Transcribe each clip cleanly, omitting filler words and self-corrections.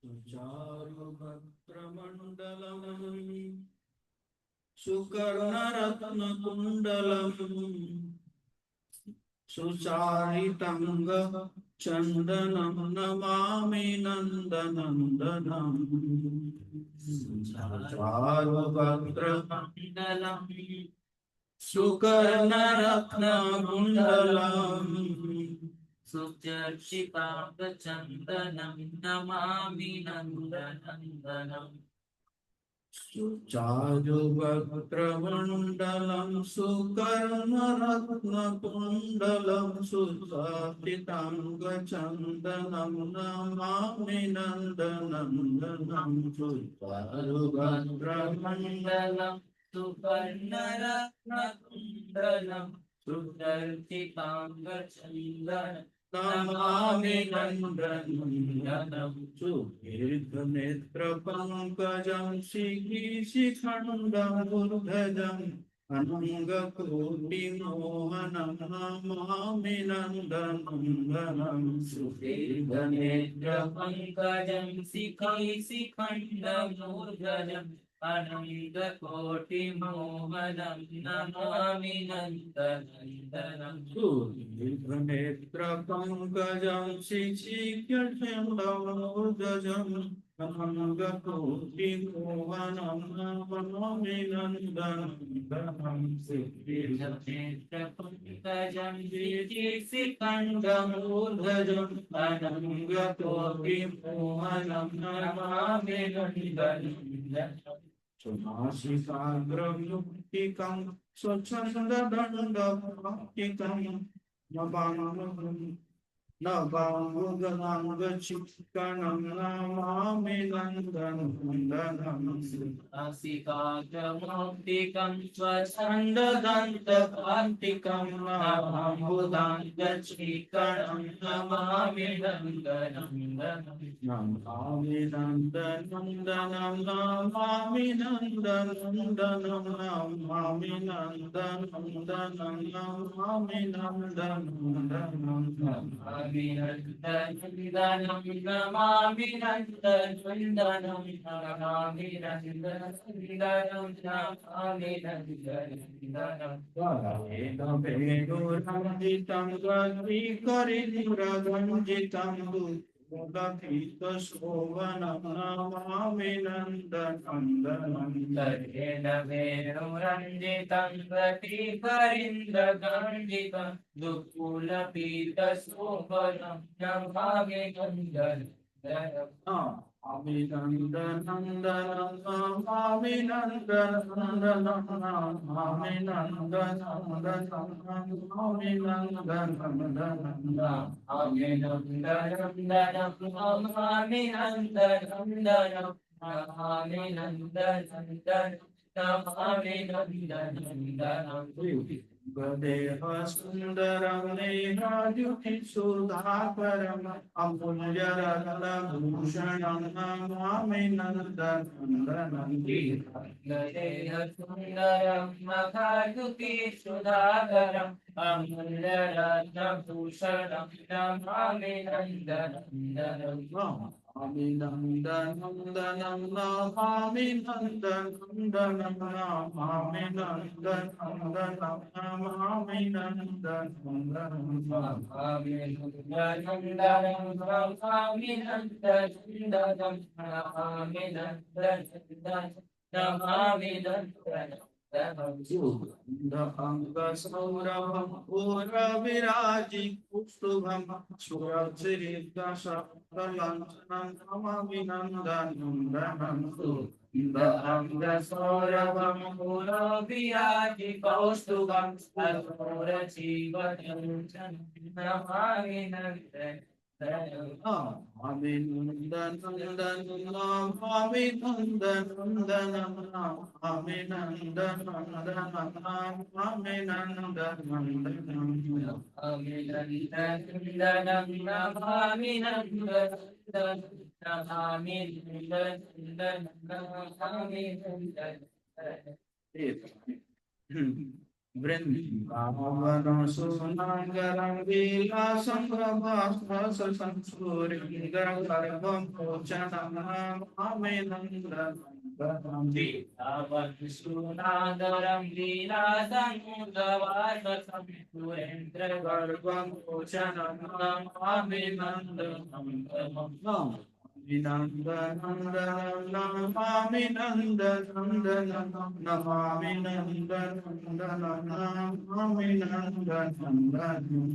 चारुभद्रमण्डलम् सुकर्णरत्नकुण्डलम् सुचारितंग चंदनं नमामि नन्दनन्दनम् चारुभद्रमण्डलम् सुकर्णरत्नकुण्डलम् सुचर्चितांगचन्दनं नमामि नन्दनन्दनम् चारुभद्रमण्डलं सुकर्णरत्नकुण्डलं सुचारितांगचन्दनं नमामि नन्दनन्दनं चारुभद्रमण्डलं सुवर्णरत्नकुण्डलं सुचर्चितांगचन्दनं नमामि नन्दनन्दनं सुदीर्घनेत्रपङ्कजं शिखिशिखण्डं दुर्धजम् अनङ्गकोटिमोहनं नमामि नन्दनन्दनं सुदीर्घनेत्रपङ्कजं शिखिशिखण्डमूर्धजम् अनन्तकोटिमोहनं नमामि नन्दनन्दनम् सुदीर्घनेत्रपङ्कजं शिखिशिखण्डं अनङ्गकोटिमोहनं नमामि नन्दनन्दनं सुदीर्घनेत्रपङ्कजं शिखिशिखण्डमूर्धजम् अनन्तकोटिमोहनं नमामि नन्दनन्दनम् सुनासिकाग्रमुक्तिकं स्वच्छन्ददण्डवाक्तिकं नवाङ्गचित्कणं नमामि नन्दनन्दनं नासिकाग्रमौक्तिकं स्वच्छन्ददन्तकान्तिकं नवाम्बुदाङ्गचीकणं नमामि नन्दनन्दनम् नमामि नन्दनन्दनं नमामि नन्दनन्दनं नमामि नन्दनन्दनं नमामि नन्दनन्दनं नमामि नन्दनन्दनं नमामि नन्दनन्दनं नमामि नन्दनन्दनं नमामि नन्दनन्दनम् वेदवेदोरञ्जितं गद्विकरिमुरगञ्जितं दुर्गभीतशोभनं नमामि नन्दनन्दनं तर्हेण वेणुरञ्जितं प्रतीकरिन्द्रगण्डितं दुःखुलपीतशोभनं नमामि नन्दनन्दनम् अभिनन्दनन्दनं नमामि नन्दनन्दनं नमामि नन्दनन्दनं नमामि नन्दनन्दनं नमामि नन्दनन्दनं नमामि नन्दनन्दनं नमामि नन्दनन्दनं नमामि नन्दनन्दनम् देह सुन्दरं नेहाद्युतिसुधाकरम् अमूल्यरत्नभूषणं नमामि नन्दनन्दनं देह सुन्दरं मखायुति सुधाकरम् अमूल्यरत्नभूषणं नमामि नन्दनन्दनम् अभिनन्दनन्दनं नमामि नन्दनन्दनं नमामि नन्दनन्दनं नमामि नन्दनन्दनं नमामि नन्दनन्दनं नमामि नन्दनन्दनं नमामि नन्दनन्दनं नमामि नन्दनन्दनम् सुगन्धाङ्गसौरभं पूर्वविराजि कुष्ठुभं सुरक्षितशब्दलाञ्छनं नमामि नन्दनन्दनं सुगन्धाङ्गसौरभं पुरविराजि कौस्तुभं सरोरजीवनं नमामि नन्दनन्दनम् नमामि नन्दनन्दनं नमामि नन्दनन्दनं नमामि नन्दनन्दनं नमामि नन्दनन्दनं नमामि नन्दनन्दनं नमामि नन्दनन्दनं नमामि नन्दनन्दनं नमामि नन्दनन्दनम् वृंदावन सुनागरं विलासं प्रभास्वरसंस्फुरिंगरं भोजनं नमामि नन्दनन्दनं सुनादरं लीलासमुद्रवाससंस्फुरेन्द्रगर्भं भोजनं Namami नन्दनन्दनं Vinandanandanam namami nandanandanam namami nandanandanam namami nandanandanam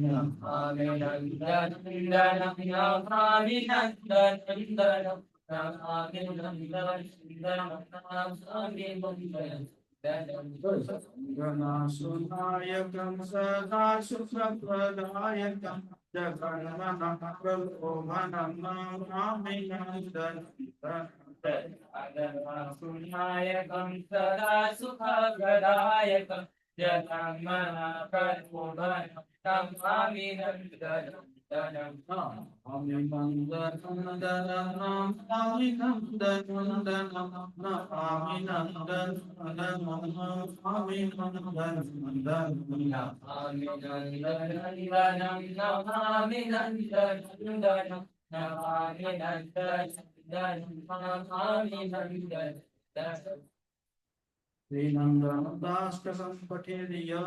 Ganasudayakam sada sukhadayakam Jagannath Prabhu Manamami Sunayakam sada sukhagadayakam Jagamana Pradbodhanam Namami Nandanam Aminandanandanam Aminandanandanam Aminandanandanam Aminandanandanam Srinandanadaskasam pathediya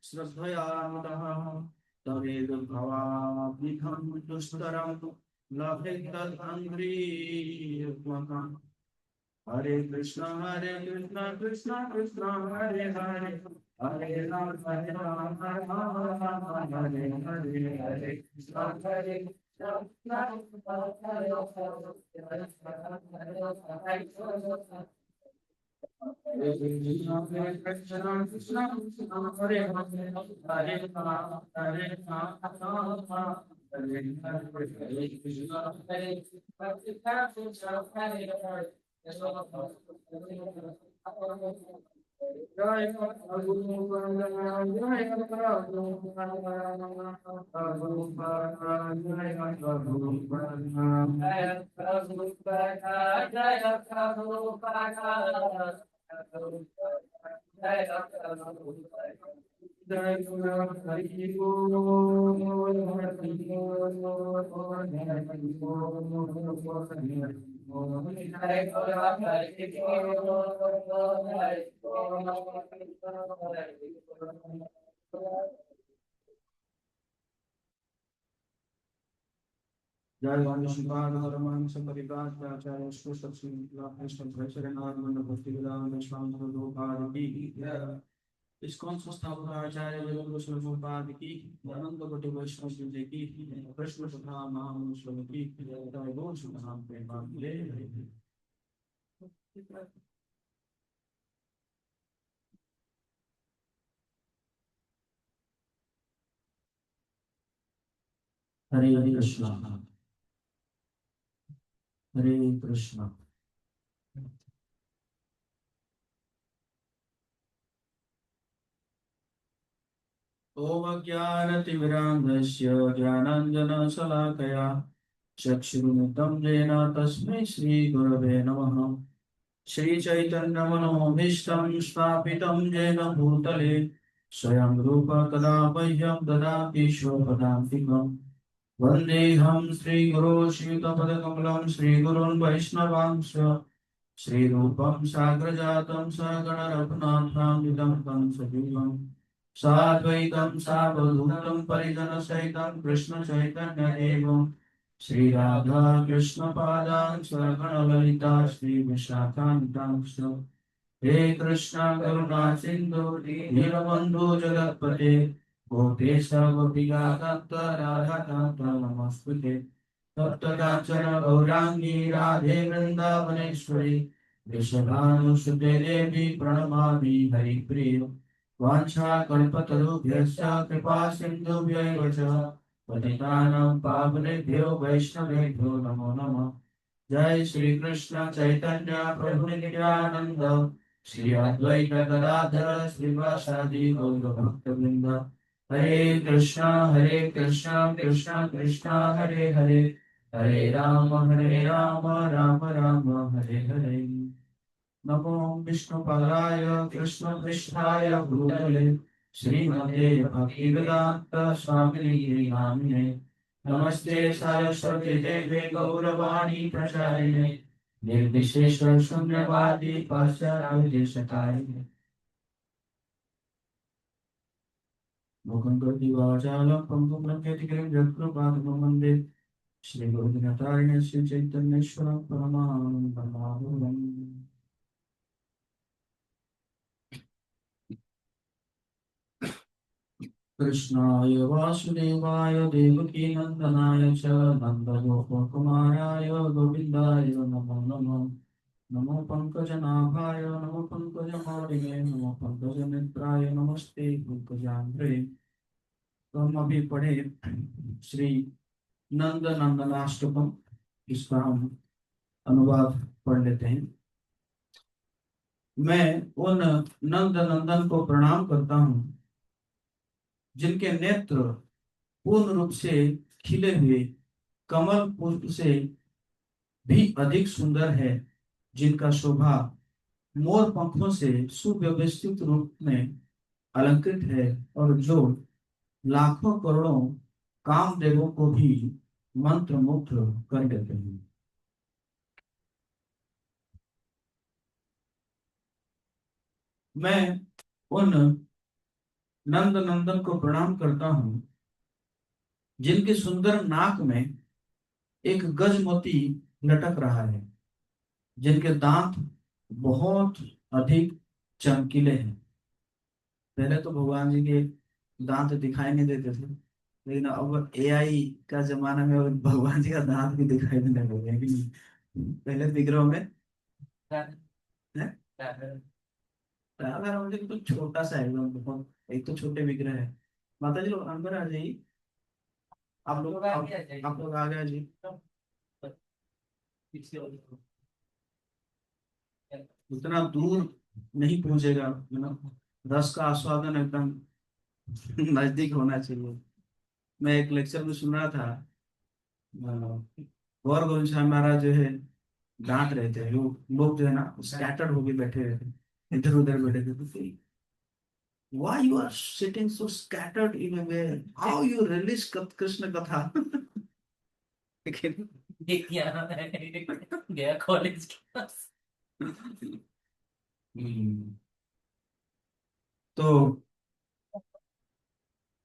Sraddhayamadaha Taved bhavabhidham dustaram Labhitad andri Yukmakam Hare Krishna Krishna Krishna Hare Hare Hare Ram Hare Ram Hare Ram Hare Hare Hare Krishna Hare Jai Vani Shivana Haraman Samarivat Acharya Shusha Srimla Krishna Vaisarana Bhakti Vedanta Swami Prabhupada Ki ISKCON संस्थापक आचार्य जगत प्रभुपाद की अनंत कोटि वैष्णव वृंद की कृष्ण तथा महामनुष्यों की जय बोल सुनाम प्रेमांजलि हरे कृष्ण हरे कृष्ण ओम ज्ञानतिमिरान्धस्य ज्ञानाञ्जनशलाकया चक्षुरुन्मिलितं येन तस्मै श्रीगुरवे नमः श्रीचैतन्यमनोभीष्टं स्थापितं येन भूतले स्वयं रूप कदा मह्यं ददाति स्वपदान्तिकम् वन्देऽहं श्रीगुरो श्रीयुतपदकमलं श्रीगुरोन् वैष्णवांश्च श्रीरूपं साग्रजातं सगणरघुनाथान्वितं तं सजीवम् साद्वैतं सावधूतं परिजनसहितं कृष्णचैतन्यदेवं श्रीराधा कृष्णपादान् सगणललिता श्रीविशाखान्वितांश्च हे कृष्ण करुणा सिन्धु दीनबन्धु जगत्पते गोपेश गोपिकान्त राधाकान्त नमस्ते तप्तकाञ्चन गौराङ्गी राधे वृन्दावनेश्वरी वृषभानुसुते देवी प्रणमामि हरिप्रिय वाञ्छाकल्पतरुभ्यश्च कृपा सिन्धुभ्यैव च पतितानां पावनेभ्यो वैष्णवेभ्यो नमो नमः जय श्री कृष्ण चैतन्य प्रभु नित्यानंद श्री अद्वैत गदाधर श्रीवासादि गौर भक्तवृंद हरे कृष्ण कृष्ण कृष्ण हरे हरे हरे राम राम राम हरे हरे नमो विष्णुपादाय कृष्णपृष्ठाय भूतले श्रीमते भक्तिवेदांत स्वामिने नामिने नमस्ते सरस्वती देवे गौरवाणी प्रचारिणे निर्विशेष शून्यवादी पाश्चात्य मुकुंदवाचालं पंकुमलंकेतिकं जगत्कृपातमं वन्दे श्री गुरुदिनतारिणे श्री चैतन्येश्वरं परमानन्दमाधवम्। कृष्णाय वासुदेवाय देवकी नंदनाय च नन्दगोपकुमाराय गोविन्दाय नमो नमः। नमो पंकजनाभाय नमो पंकजमालिने नमो पंकजनेत्राय नमस्ते पंकजांग्रे। तो हम अभी पढ़े श्री नंद नंदनाष्टकम, इसका हम अनुवाद पढ़ लेते हैं। मैं उन नंद नंदन को प्रणाम करता हूँ जिनके नेत्र पूर्ण रूप से खिले हुए कमल पुष्प से भी अधिक सुंदर है, जिनका शोभा मोर पंखों से सुव्यवस्थित रूप में अलंकृत है और जो लाखों करोड़ों कामदेवों को भी मंत्र मुग्ध कर देते हैं। मैं उन नंद नंदन को प्रणाम करता हूँ जिनके सुंदर नाक में एक गजमोती लटक रहा है, जिनके दांत बहुत अधिक चमकीले हैं। पहले तो भगवान जी के दांत दिखाई नहीं देते थे, लेकिन अब एआई का जमाना में अब भगवान जी का दांत भी दिखाई देने लगे हैं कि नहीं? पहले विग्रह में है? अगर मुझे तो छोटा सा है एकदम, बहुत एक तो छोटे विग्रह है। माता जी लोग अंदर आ जाइए, आप लोग आ गए जी। उतना दूर नहीं पहुंचेगा, रस का आस्वादन एकदम नजदीक होना चाहिए। मैं एक लेक्चर में सुन रहा था, गौर गोविंद स्वामी महाराज जो है डांट रहे थे, लोग जो है ना स्कैटर्ड होके बैठे रहते, इधर उधर बैठे थे। तो why you are sitting so scattered in a way, how you release Krishna कथा। लेकिन गया कॉलेज तो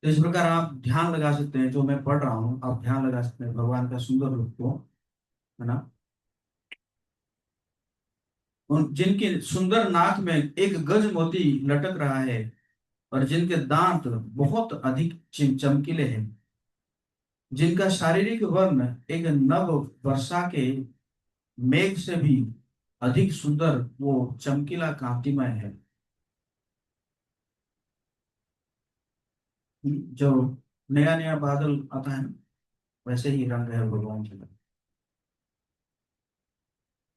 इस प्रकार आप ध्यान लगा सकते हैं, जो मैं पढ़ रहा हूँ आप ध्यान लगा सकते हैं भगवान का सुंदर रूप को, है ना। उन जिनके सुंदर नाक में एक गज मोती लटक रहा है और जिनके दांत बहुत अधिक चमकीले हैं, जिनका शारीरिक वर्ण एक नव वर्षा के मेघ से भी अधिक सुंदर वो चमकीला कांतिमय है। जो नया नया बादल आता है ना, वैसे ही रंग है भगवान जी का।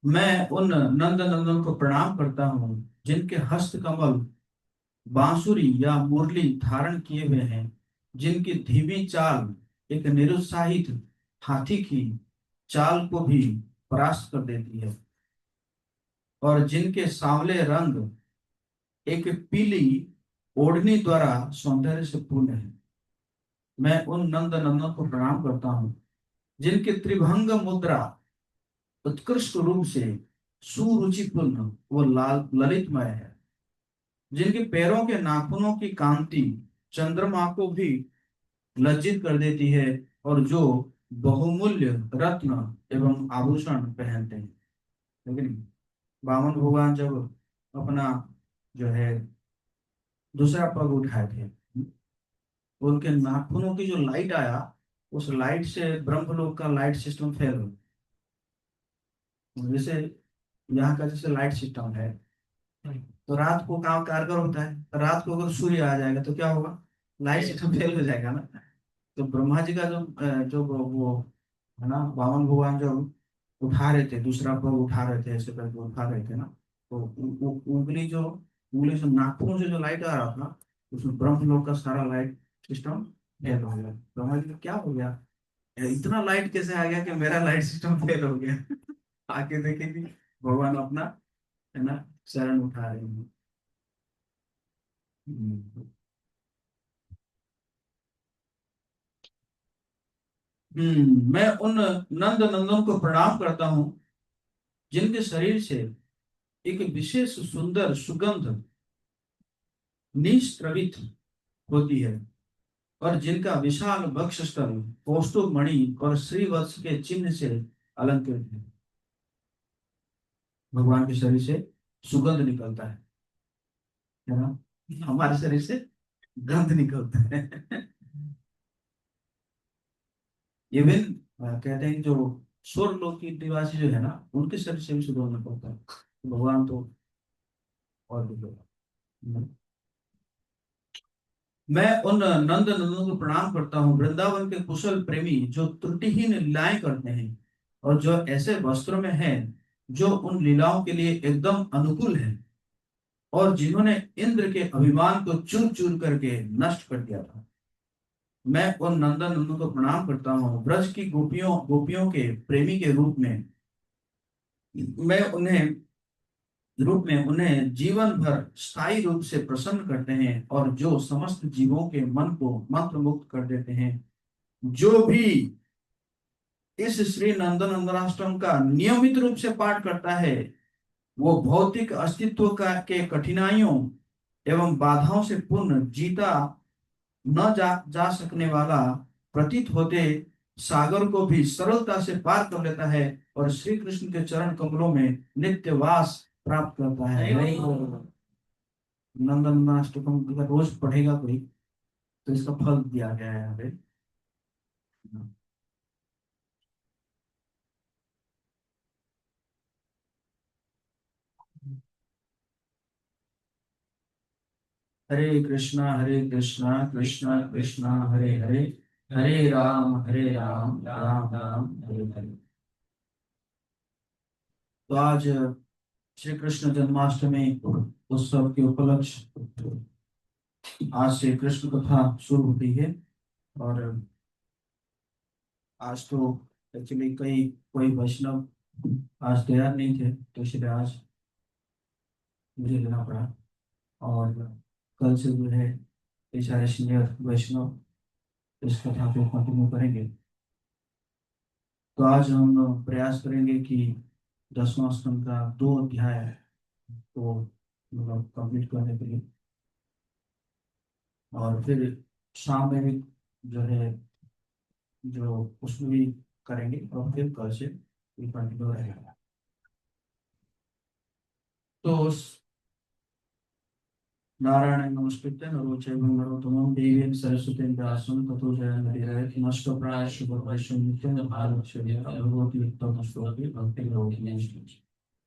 मैं उन नंद नंदन को प्रणाम करता हूँ जिनके हस्त कमल बांसुरी या मुरली धारण किए हुए हैं, जिनकी धीमी चाल एक निरुत्साहित हाथी की चाल को भी परास्त कर देती है और जिनके सांवले रंग एक पीली ओढ़नी द्वारा सौंदर्य से पूर्ण है। मैं उन नंद नंदन को प्रणाम करता हूँ जिनके त्रिभंग मुद्रा उत्कृष्ट रूप से सुरुचिपूर्ण व लाल ललितमय है, जिनके पैरों के नाखूनों की कांति चंद्रमा को भी लज्जित कर देती है और जो बहुमूल्य रत्न एवं आभूषण पहनते हैं। लेकिन वामन भगवान जब अपना जो है दूसरा पग उठाए थे, उनके नाखूनों की जो लाइट आया, उस लाइट से ब्रह्मलोक का लाइट सिस्टम फेल हो। जैसे यहाँ का जैसे लाइट सिस्टम है, तो रात को काम कारगर होता है, रात को अगर सूर्य आ जाएगा तो क्या होगा, लाइट सिस्टम फेल हो जाएगा ना। तो ब्रह्मा जी का जो वो है ना, वामन भगवान जो उठा रहे थे, दूसरा पग उठा रहे थे, ऐसे करके उठा रहे थे ना, तो उंगली से नाखून से जो लाइट आ रहा था, उसमें ब्रह्म लोक का सारा लाइट सिस्टम फेल हो गया। ब्रह्मा जी को क्या हो गया, इतना लाइट कैसे आ गया कि मेरा लाइट सिस्टम फेल हो गया। आके देखे कि भगवान अपना है ना शरण उठा रहे हैं। मैं उन नंद नंदन को प्रणाम करता हूँ जिनके शरीर से एक विशेष सुंदर सुगंध निस्त्रवित होती है और जिनका विशाल वक्षस्थल कौस्तुभ मणि और श्रीवत्स के चिन्ह से अलंकृत है। भगवान के शरीर से सुगंध निकलता है ना। हमारे शरीर से गंध निकलता है। इवन कहते हैं कि जो स्वर्ग लोक की निवासी जो है ना, उनके शरीर से भी सुगंध निकलता है। भगवान तो और भी लोग। मैं उन नंद नंदनों को प्रणाम करता हूँ, वृंदावन के कुशल प्रेमी जो त्रुटिहीन लीलाएं करते हैं और जो ऐसे वस्त्रों में हैं जो उन लीलाओं के लिए एकदम अनुकूल है, और जिन्होंने इंद्र के अभिमान को चूर चूर करके नष्ट कर दिया था। मैं उन नंदन नंदनों को प्रणाम करता हूँ, ब्रज की गोपियों गोपियों के प्रेमी के रूप में उन्हें जीवन भर स्थायी रूप से प्रसन्न करते हैं और जो समस्त जीवों के मन को मंत्र मुक्त कर देते हैं। जो भी इस श्री नंदन नंदनाष्टम का नियमित रूप से पाठ करता है, वो भौतिक अस्तित्व का के कठिनाइयों एवं बाधाओं से पूर्ण जीता न जा सकने वाला प्रतीत होते सागर को भी सरलता से पार कर लेता है और श्री कृष्ण के चरण कमलों में नित्य वास प्राप्त करता है। नंदन अष्टकम अगर रोज पढ़ेगा कोई तो इसका फल दिया गया है यहाँ पे। हरे कृष्णा कृष्णा कृष्णा हरे हरे, हरे राम राम राम हरे हरे। तो आज श्री कृष्ण जन्माष्टमी उत्सव के उपलक्ष्य आज से कृष्ण कथा शुरू होती है। और आज तो एक्चुअली कोई वैष्णव आज तैयार नहीं थे, तो इसलिए आज मुझे लेना पड़ा। और कल से जो है ये सारे सीनियर वैष्णव इस कथा को कंटिन्यू करेंगे। तो आज हम प्रयास करेंगे कि 10वां स्कंद का 2 अध्याय को मतलब कंप्लीट करने के लिए, और फिर शाम में भी जो है जो उसमें भी करेंगे, और फिर कल से कंटिन्यू रहेगा। तो नारायण नमस्कृत्य नरो चैव नरोत्तमं देवीं सरस्वतीं व्यासं ततो जयमुदीरयेत्। नमस्कृत्य शुभ वैष्णव नित्यं भारत भगवती उत्तम श्लोके भक्ति लोके।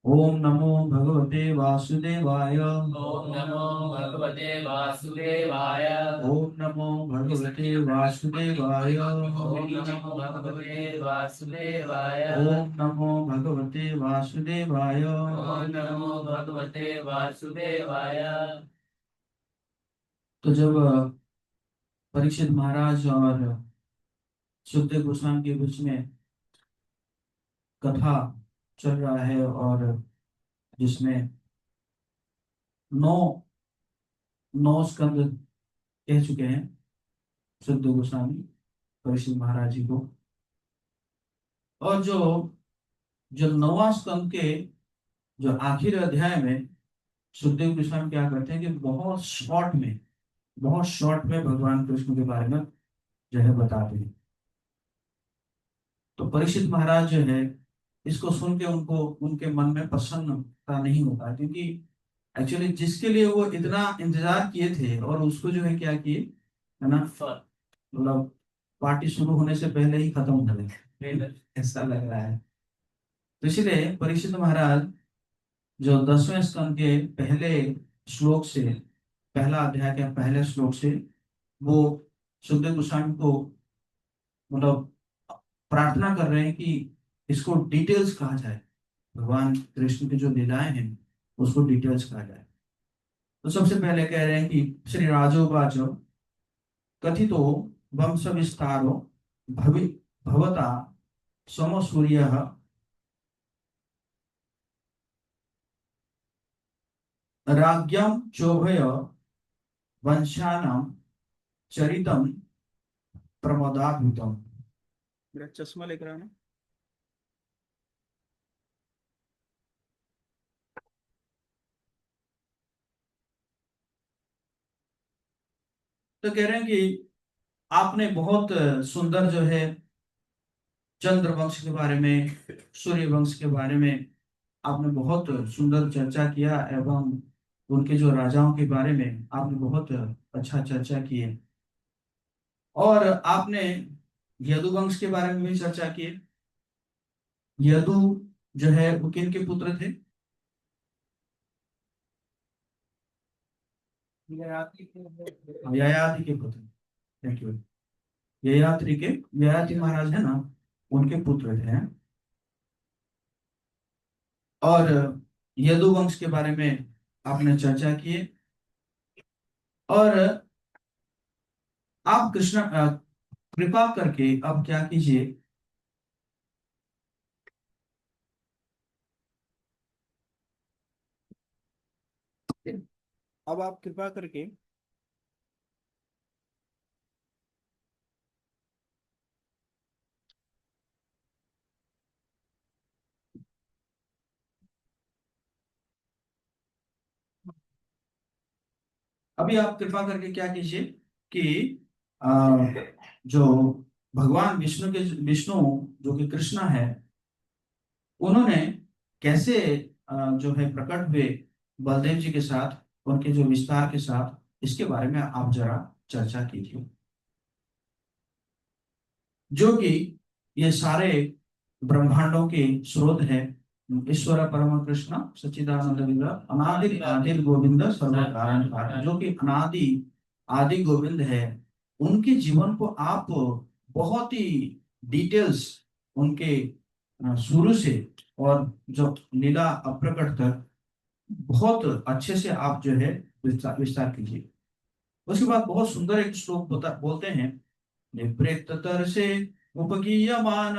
ओम नमो भगवते वासुदेवाय। ओम नमो भगवते वासुदेवाय। ओम नमो भगवते वासुदेवाय। ओम नमो भगवते वासुदेवाय। ओम नमो भगवते वासुदेवाय। ओम नमो भगवते वासुदेवाय। तो जब परीक्षित महाराज और सुखदेव गोस्वामी के बीच में कथा चल रहा है, और जिसमें नौ नौ स्कंद कह चुके हैं सुखदेव गोस्वामी परीक्षित महाराज जी को, और जो जो 9वां स्कंद के जो आखिर अध्याय में सुखदेव गोस्वामी क्या करते हैं कि बहुत शॉर्ट में भगवान कृष्ण के बारे में जो है बताते हैं। तो परीक्षित महाराज जो है इसको सुन के उनको उनके मन में प्रसन्नता नहीं होता, क्योंकि एक्चुअली जिसके लिए वो इतना इंतजार किए थे और उसको जो है क्या किए, है ना, मतलब पार्टी शुरू होने से पहले ही खत्म हो गए, ऐसा लग रहा है। तो इसलिए परीक्षित महाराज जो 10वें स्कंद के पहले श्लोक से, पहला अध्याय के पहले श्लोक से वो सुखदेव गोस्वामी को मतलब प्रार्थना कर रहे हैं कि इसको डिटेल्स कहा जाए, भगवान कृष्ण की जो लीलाएं हैं उसको डिटेल्स कहा जाए। तो सबसे पहले कह रहे हैं कि श्री राजोवाच कथितो वंश विस्तारो भवि भवता समसूर्य राज्ञम चोभय वंशानां चरितम प्रमोदाद्भुतम। मेरा चश्मा लेकर आना। तो कह रहे हैं कि आपने बहुत सुंदर जो है चंद्र वंश के बारे में, सूर्य वंश के बारे में आपने बहुत सुंदर चर्चा किया, एवं उनके जो राजाओं के बारे में आपने बहुत अच्छा चर्चा की है। और आपने यदुवंश के बारे में भी चर्चा की है। यदु जो है वो किन के पुत्र थे? ययाति के पुत्र। Thank you. ययाति महाराज है ना, उनके पुत्र थे। और यदुवंश के बारे में आपने चर्चा की है। और आप कृष्ण कृपा करके अब क्या कीजिए, अब आप कृपा करके अभी आप कृपा करके क्या कीजिए कि अ, जो भगवान विष्णु जो कि कृष्णा है, उन्होंने कैसे जो है प्रकट हुए बलदेव जी के साथ, उनके जो विस्तार के साथ, इसके बारे में आप जरा चर्चा कीजिए। जो कि ये सारे ब्रह्मांडों के स्रोत है, ईश्वर परम कृष्ण सच्चिदानंद विग्रह अनादि आदिर गोविंद सर्व कारण कारण, जो कि अनादि आदि गोविंद है। उनके जीवन को आप बहुत ही डिटेल्स, उनके शुरू से और जो लीला अप्रकट तक बहुत अच्छे से आप जो है विस्तार विस्तार कीजिए। उसके बाद बहुत सुंदर एक श्लोक बोलते हैं, निवृत्तर से उपगीयमान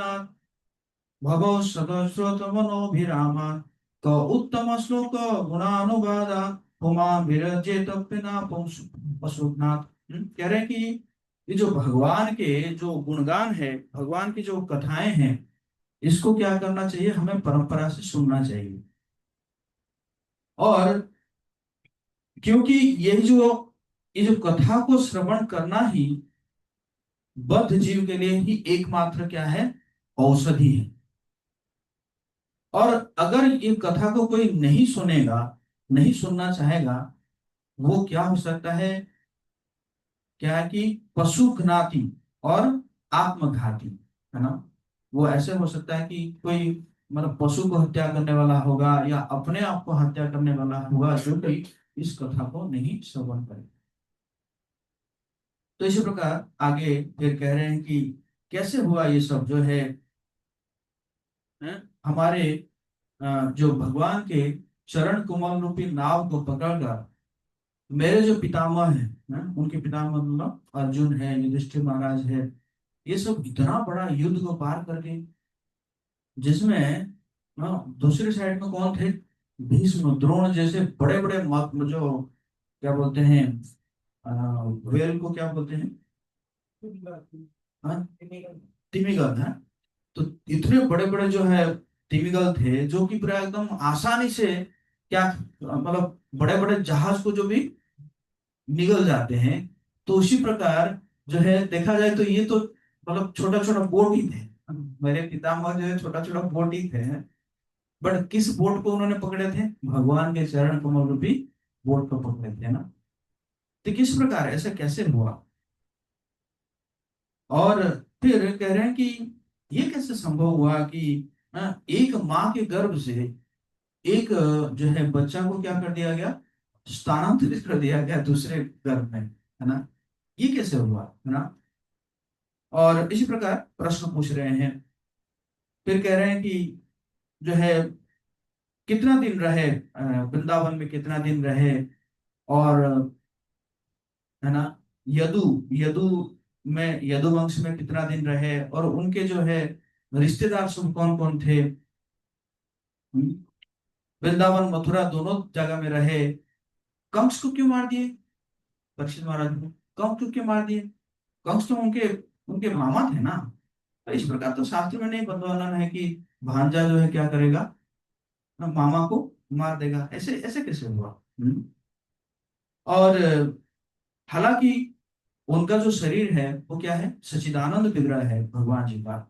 भवो सदस्रोतमनोभिरामा क उत्तम श्लोक गुणानुवादा हुमा विरजेत पिना पशुनाथ। कह रहे हैं कि ये जो भगवान के जो गुणगान है, भगवान की जो कथाएं हैं, इसको क्या करना चाहिए, हमें परंपरा से सुनना चाहिए। और क्योंकि ये जो कथा को श्रवण करना ही बद्ध जीव के लिए ही एकमात्र क्या है, औषधि है। और अगर ये कथा को कोई नहीं सुनेगा, नहीं सुनना चाहेगा, वो क्या हो सकता है, क्या है कि पशु घ्नाति और आत्मघाती, है ना। वो ऐसे हो सकता है कि कोई मतलब पशु को हत्या करने वाला होगा या अपने आप को हत्या करने वाला होगा, जो कि इस कथा को नहीं श्रवण करे। तो इसी प्रकार आगे फिर कह रहे हैं कि कैसे हुआ ये सब जो है, हैं? हमारे जो भगवान के चरण कमल रूपी नाव को पकड़कर मेरे जो पितामह हैं, उनके पितामह मतलब अर्जुन है, युधिष्ठिर महाराज है, ये सब इतना बड़ा युद्ध को पार करके, जिसमें दूसरी साइड में कौन थे, भीष्म द्रोण जैसे बड़े बड़े जो क्या बोलते हैं, वेल को क्या बोलते हैं, हाँ? तिमिगल है। तो इतने बड़े बड़े जो है तिमिगल थे, जो कि पूरा एकदम आसानी से क्या मतलब बड़े बड़े जहाज को जो भी निगल जाते हैं। तो उसी प्रकार जो है देखा जाए तो ये तो मतलब छोटा छोटा बोट ही थे, मेरे पितामह जो है छोटा छोटा बोट ही थे। बट किस बोट को उन्होंने पकड़े थे, भगवान के चरण कमल रूपी बोट को पकड़े थे ना। तो किस प्रकार ऐसा कैसे हुआ, और फिर कह रहे हैं कि ये कैसे संभव हुआ कि एक माँ के गर्भ से एक जो है बच्चा को क्या कर दिया गया, स्थानांतरित कर दिया गया दूसरे गर्भ में, है ना। ये कैसे हुआ, है ना। और इसी प्रकार प्रश्न पूछ रहे हैं। फिर कह रहे हैं कि जो है कितना दिन रहे, वृंदावन में कितना दिन रहे, और है ना, यदु यदु में यदुवंश में कितना दिन रहे, और उनके जो है रिश्तेदार सब कौन कौन थे। हम्म, वृंदावन मथुरा दोनों जगह में रहे। कंस को क्यों मार दिए, परीक्षित महाराज को कंस को क्यों मार दिए, कंस तो उनके उनके मामा थे ना। तो इस प्रकार तो शास्त्र में नहीं वर्णन है कि भांजा जो है क्या करेगा, मामा को मार देगा, ऐसे ऐसे कैसे हुआ? और हालांकि उनका जो शरीर है वो क्या है, सच्चिदानंद विग्रह है भगवान जी का,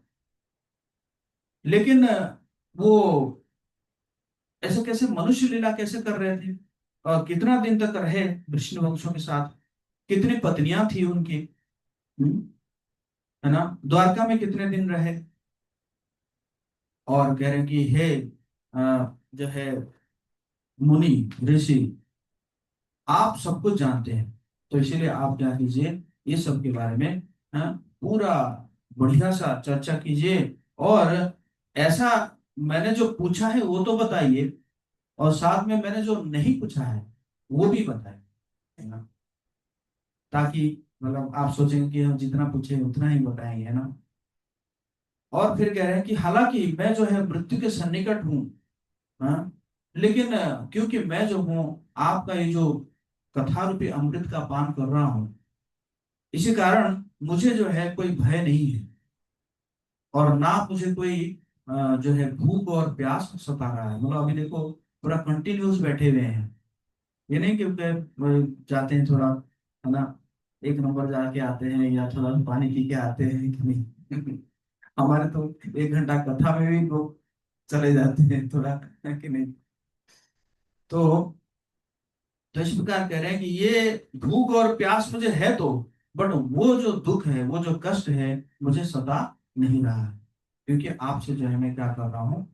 लेकिन वो ऐसे कैसे मनुष्य लीला कैसे कर रहे थे, और कितना दिन तक रहे विष्णु वंशों के साथ, कितनी पत्नियां थी उनकी, हम्म, है ना, द्वारका में कितने दिन रहे। और कह रहे हैं कि हे जो है मुनि ऋषि, आप सब कुछ जानते हैं, तो इसीलिए आप क्या कीजिए, ये सब के बारे में पूरा बढ़िया सा चर्चा कीजिए, और ऐसा मैंने जो पूछा है वो तो बताइए, और साथ में मैंने जो नहीं पूछा है वो भी बताइए, है ना, ताकि मतलब आप सोचेंगे कि हम जितना पूछे उतना ही बताएंगे, है ना। और फिर कह रहे हैं कि हालांकि मैं जो है मृत्यु के सन्निकट हूँ, हाँ, लेकिन क्योंकि मैं जो हूँ आपका ये जो कथा रूपी अमृत का पान कर रहा हूँ, इसी कारण मुझे जो है कोई भय नहीं है, और ना मुझे कोई जो है भूख और प्यास सता रहा है। मतलब अभी देखो पूरा कंटिन्यूस बैठे हुए हैं, ये नहीं कि जाते हैं थोड़ा, है ना, एक नंबर जाके आते हैं या थोड़ा पानी पी के आते हैं कि नहीं। हमारे तो 1 घंटा कथा में भी लोग चले जाते हैं थोड़ा, है कि नहीं। तो इस प्रकार कह रहे हैं कि ये भूख और प्यास मुझे है तो, बट वो जो दुख है, वो जो कष्ट है, मुझे सता नहीं रहा है, क्योंकि आपसे जो है मैं क्या कर रहा हूँ,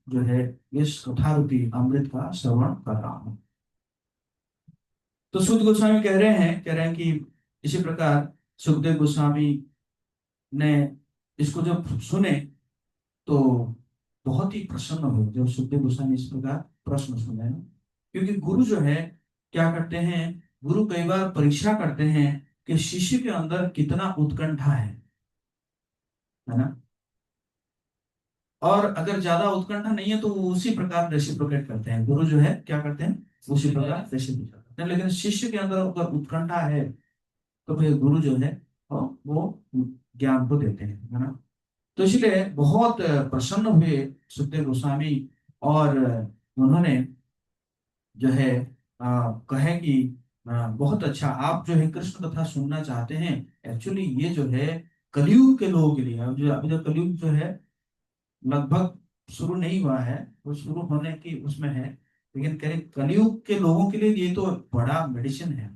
जो है इस कथा रूपी अमृत का श्रवण कर रहा हूँ। तो सुद गोस्वामी कह रहे हैं कि इसी प्रकार सुखदेव गोस्वामी ने इसको जब सुने तो बहुत ही प्रसन्न हुए, जब सुखदेव गोस्वामी इस प्रकार प्रश्न सुने ना, क्योंकि गुरु जो है क्या करते हैं, गुरु कई बार परीक्षा करते हैं कि शिष्य के अंदर कितना उत्कंठा है ना, और अगर ज्यादा उत्कंठा नहीं है तो वो उसी प्रकार रेसिप्रोकेट करते हैं, गुरु जो है क्या करते हैं, उसी प्रकार रेसिप्रोकेट करते हैं। लेकिन शिष्य के अंदर अगर उत्कंठा है तो फिर गुरु जो है वो ज्ञान को देते हैं, है ना। तो इसलिए बहुत प्रसन्न हुए सुखदेव गोस्वामी, और उन्होंने जो है कहे कि बहुत अच्छा, आप जो है कृष्ण कथा सुनना चाहते हैं, एक्चुअली ये जो है कलयुग के लोगों के लिए है। जो अभी जो कलयुग जो है लगभग शुरू नहीं हुआ है, वो शुरू होने की उसमें है, लेकिन कह रहे कलयुग के लोगों के लिए ये तो बड़ा मेडिसिन है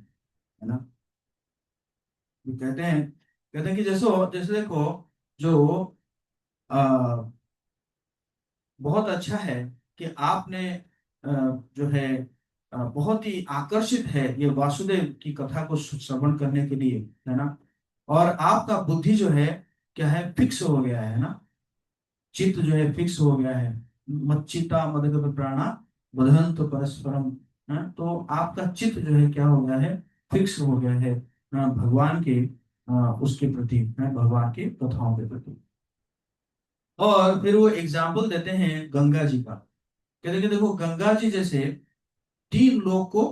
ना। वो कहते हैं कि जैसे जैसे देखो, जो बहुत अच्छा है कि आपने जो है बहुत ही आकर्षित है ये वासुदेव की कथा को श्रवण करने के लिए, है ना, और आपका बुद्धि जो है क्या है, फिक्स हो गया है ना, चित्त जो है फिक्स हो गया है, मच्चिता मदगत प्राणा बधंत परस्परम, तो आपका चित्त जो है क्या हो गया है, फिक्स हो गया है भगवान के उसके प्रति, भगवान की कथाओं के प्रति। और फिर वो एग्जाम्पल देते हैं गंगा जी का, कहते हैं कि देखो गंगा जी जैसे 3 लोग को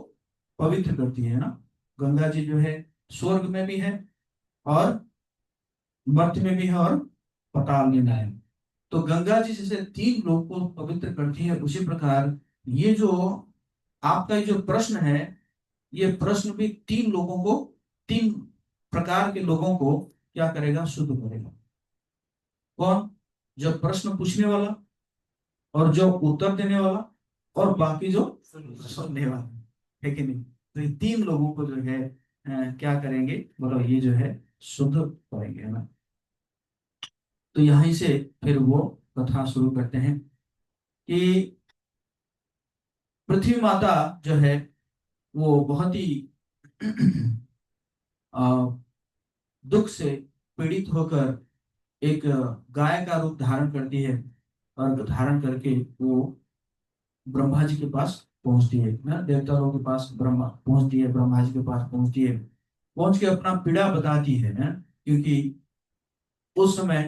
पवित्र करती है ना, गंगा जी जो है स्वर्ग में भी है, और मर्त्य में भी है, और पाताल में भी है। तो गंगा जी जैसे 3 लोग को पवित्र करती है, उसी प्रकार ये जो आपका ये जो प्रश्न है, ये प्रश्न भी 3 लोगों को, 3 प्रकार के लोगों को क्या करेगा, शुद्ध करेगा। कौन? जो प्रश्न पूछने वाला, और जो उत्तर देने वाला, और बाकी जो सुनने वाला, है कि नहीं। तो ये 3 लोगों को जो है क्या करेंगे, बोलो ये जो है शुद्ध करेंगे, है ना। तो यहीं से फिर वो कथा शुरू करते हैं कि पृथ्वी माता जो है वो बहुत ही अ, दुख से पीड़ित होकर एक गाय का रूप धारण करती है, और धारण करके वो ब्रह्मा जी के पास पहुंचती है ना, देवता लोगों के पास ब्रह्मा पहुंचती है, ब्रह्मा जी के पास पहुंचती है, पहुंच के अपना पीड़ा बताती है ना, क्योंकि उस समय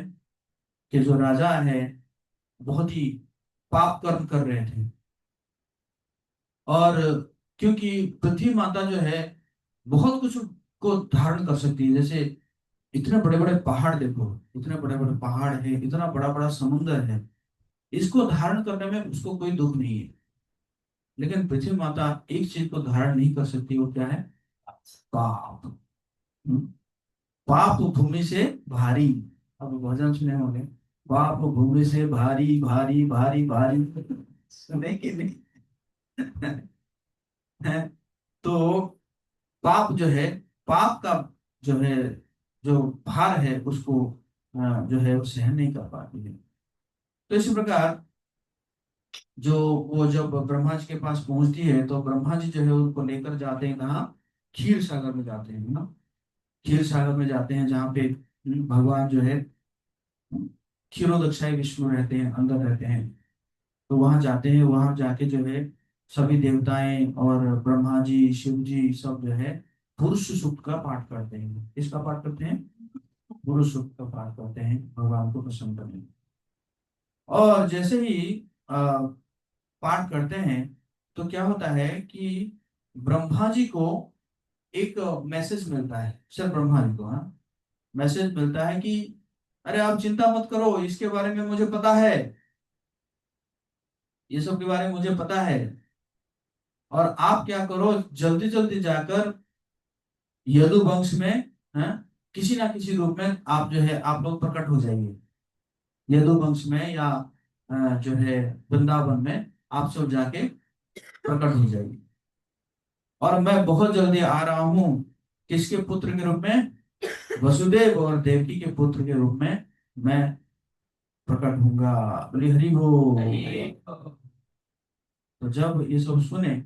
के जो राजा है बहुत ही पाप कर्म कर रहे थे, और क्योंकि पृथ्वी माता जो है बहुत कुछ को धारण कर सकती है, जैसे इतने बड़े बड़े पहाड़ देखो, इतने बड़े बड़े पहाड़ है, इतना बड़ा बड़ा समुंदर है, इसको धारण करने में उसको कोई दुख नहीं है। लेकिन पृथ्वी माता एक चीज को धारण नहीं कर सकती, वो क्या है? पाप। हम्म? पाप भूमि से भारी। अब भजन सुने होंगे, पाप भूमि से भारी भारी भारी भारी। सुने कि नहीं? है। तो पाप जो है, पाप का जो है, जो भार है उसको जो है वो सहन नहीं कर पाती है। तो इसी प्रकार जो वो जब ब्रह्मा जी के पास पहुंचती है तो ब्रह्मा जी जो है उनको लेकर जाते हैं कहाँ? क्षीर सागर में जाते हैं ना। क्षीर सागर में जाते हैं जहाँ पे भगवान जो है क्षीरोदक्षाई विष्णु रहते हैं, अंदर रहते हैं। तो वहां जाते हैं, वहां जाके जो है सभी देवताएं और ब्रह्मा जी शिव जी सब जो है पुरुष सूक्त का पाठ करते हैं। किसका पाठ करते हैं? पुरुष सूक्त का पाठ करते हैं भगवान को प्रसन्न करने। और जैसे ही पाठ करते हैं तो क्या होता है कि ब्रह्मा जी को एक मैसेज मिलता है, सिर्फ ब्रह्मा जी को, हाँ, मैसेज मिलता है कि अरे आप चिंता मत करो, इसके बारे में मुझे पता है, ये सब के बारे में मुझे पता है। और आप क्या करो, जल्दी जल्दी जाकर यदु वंश में, हाँ, किसी ना किसी रूप में आप जो है आप लोग प्रकट हो जाइए। यदु वंश में या जो है वृंदावन में आप सब जाके प्रकट हो जाइए। और मैं बहुत जल्दी आ रहा हूँ, किसके पुत्र के रूप में? वसुदेव और देवकी के पुत्र के रूप में मैं प्रकट होऊंगा। बोली हरि हो। तो जब ये सब सुने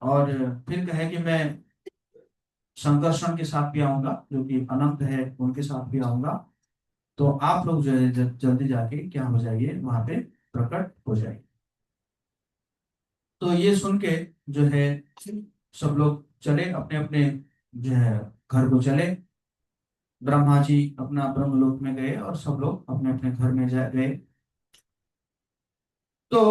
और फिर कहे कि मैं संकर्षण के साथ भी आऊंगा, जो कि अनंत है उनके साथ भी आऊंगा, तो आप लोग जो है जल्दी जाके क्या हो जाइए, वहां पे प्रकट हो जाइए। तो ये सुन के जो है सब लोग चले अपने अपने जो है घर को चले। ब्रह्मा जी अपना ब्रह्मलोक में गए और सब लोग अपने अपने घर में जा गए। तो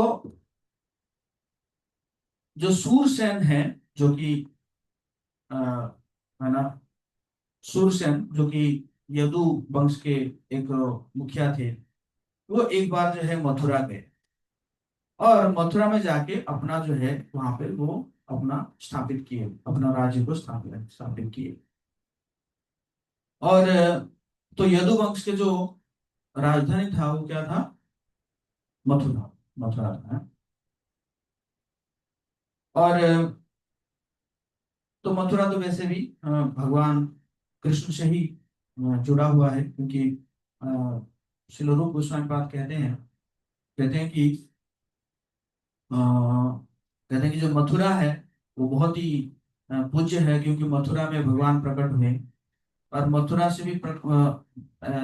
जो सूरसेन है, जो कि अ, है ना, सूरसेन जो कि यदु वंश के एक मुखिया थे, वो एक बार जो है मथुरा गए और मथुरा में जाके अपना जो है वहां पे वो अपना स्थापित किए, अपना राज्य को स्थापित स्थापित किए। और तो यदु वंश के जो राजधानी था वो क्या था? मथुरा। मथुरा था। और तो मथुरा तो वैसे भी भगवान कृष्ण से ही जुड़ा हुआ है, क्योंकि श्रील रूप गोस्वामी पाद कहते हैं कि जो मथुरा है वो बहुत ही पूज्य है, क्योंकि मथुरा में भगवान प्रकट हुए। और मथुरा से भी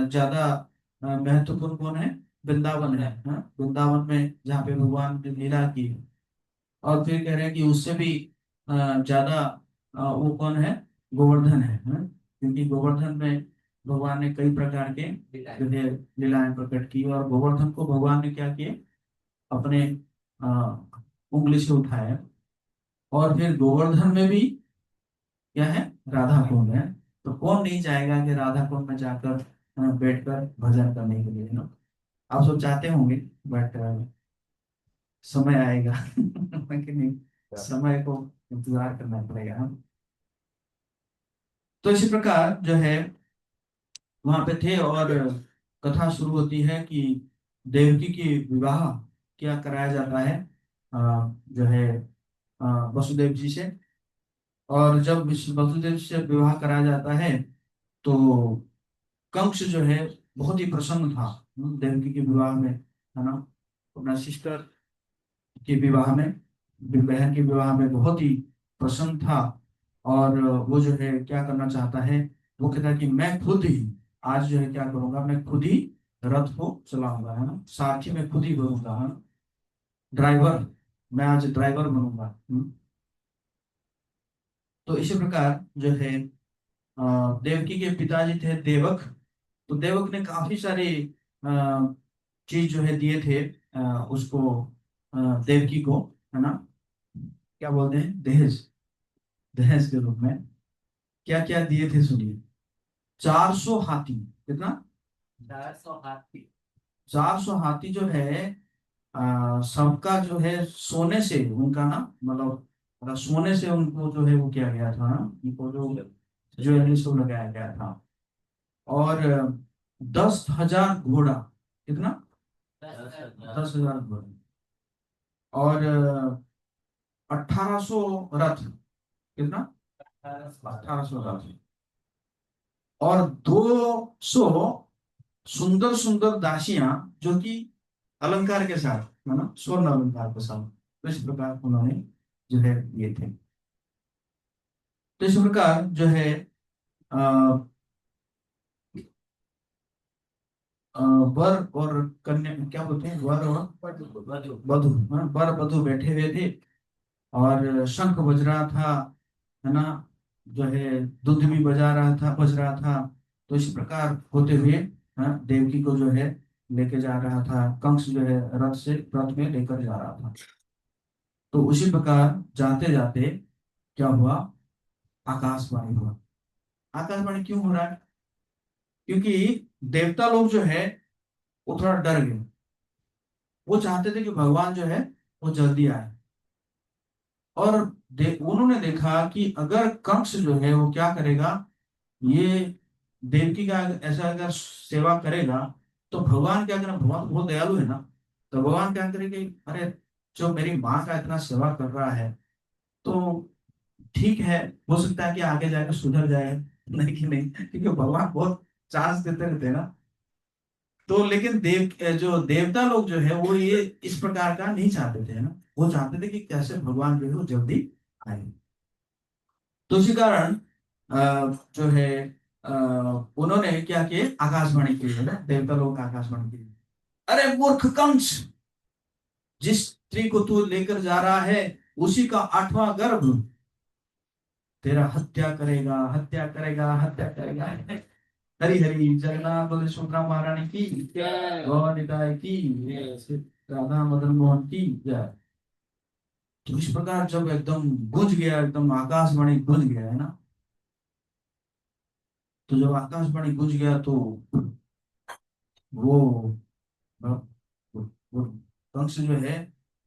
ज्यादा महत्वपूर्ण कौन है? वृंदावन है, हाँ? वृंदावन में जहाँ पे भगवान ने लीला की। और फिर कह रहे हैं कि उससे भी ज्यादा वो कौन है? गोवर्धन है, हाँ? क्योंकि गोवर्धन में भगवान ने कई प्रकार के जो है लीलाएं प्रकट की, और गोवर्धन को भगवान ने क्या किया? अपने उंगली से उठाया। और फिर गोवर्धन में भी क्या है? राधा कुंड है। तो कौन नहीं चाहेगा कि राधा कुंड में जाकर बैठकर भजन करने के लिए, ना? आप सब चाहते होंगे, बट समय आएगा कि नहीं, समय को इंतजार करना पड़ेगा, हाँ? तो इसी प्रकार जो है वहां पे थे और कथा शुरू होती है कि देवकी की विवाह क्या कराया जाता है जो है वसुदेव जी से। और जब वसुदेव से विवाह कराया जाता है तो कंस जो है बहुत ही प्रसन्न था देवकी के विवाह में, है ना, अपना सिस्टर के विवाह में, बहन के विवाह में बहुत ही प्रसन्न था। और वो जो है क्या करना चाहता है, वो कहता है कि मैं खुद ही आज जो है क्या करूंगा, मैं खुद ही रथ को चलाऊंगा, है ना, सारथी मैं खुद ही बनूंगा, है ना, ड्राइवर, मैं आज ड्राइवर बनूंगा। तो इसी प्रकार जो है देवकी के पिताजी थे देवक। तो देवक ने काफी सारे चीज जो है दिए थे उसको, देवकी को, है ना, क्या बोलते हैं, दहेज, दहेज के रूप में क्या क्या दिए थे सुनिए। 400 हाथी। कितना? 400 हाथी। 400 हाथी जो है सबका जो है सोने से उनका ना, मतलब सोने से उनको जो है वो किया गया था ना, उनको जो ज्वेलरी सब लगाया गया था। और 10,000 घोड़ा। कितना? 10,000 घोड़े। और 1800 रथ। कितना? 1800 रथ। और 200 सुंदर सुंदर दासियां, जो कि अलंकार के साथ, है ना, स्वर्ण अलंकार के साथ। तो इस प्रकार उन्होंने जो है ये थे। तो इस प्रकार जो है अ, वर और कन्या, क्या बोलते हैं, वर और वधु, हाँ, वर वधु बैठे हुए थे। और शंख बज रहा था, है ना, जो है दूध भी बज रहा था। तो इस प्रकार होते हुए, हाँ, देवकी को जो है लेके जा रहा था कंस, जो है रथ में लेकर जा रहा था। तो उसी प्रकार जाते जाते क्या हुआ? आकाशवाणी हुआ। आकाशवाणी क्यों हो रहा है? क्योंकि देवता लोग जो है वो थोड़ा डर गए। वो चाहते थे कि भगवान जो है वो जल्दी आए। और उन्होंने देखा कि अगर कंस जो है वो क्या करेगा, ये देवकी का ऐसा अगर सेवा करेगा, तो भगवान क्या करें, भगवान बहुत दयालु है ना। तो भगवान क्या करेंगे, अरे जो मेरी माँ का इतना सेवा कर रहा है, तो ठीक है, हो सकता है कि आगे जाकर सुधर जाए। नहीं कि नहीं, क्योंकि भगवान बहुत चांस देते रहते हैं ना। तो लेकिन जो देवता लोग जो है वो ये इस प्रकार का नहीं चाहते थे, है ना। वो चाहते थे कि कैसे भगवान जो है वो जल्दी आए। तो इसी कारण जो है अ, उन्होंने क्या किए, आकाशवाणी की, है ना, देवता लोग आकाशवाणी की। अरे मूर्ख कंस, जिस स्त्री को तू लेकर जा रहा है उसी का 8वां गर्भ तेरा हत्या करेगा, हत्या करेगा, हत्या करेगा। हरी हरी जगन्नाथ बलदेव सुभद्रा महारानी की जय, गौर निताय की जय, राधा मदन मोहन की जय। तो इस प्रकार जब एकदम गूंज गया, एकदम आकाशवाणी गूंज गया, है ना। तो जब आकाशवाणी गूंज गया तो वो वो कंस जो है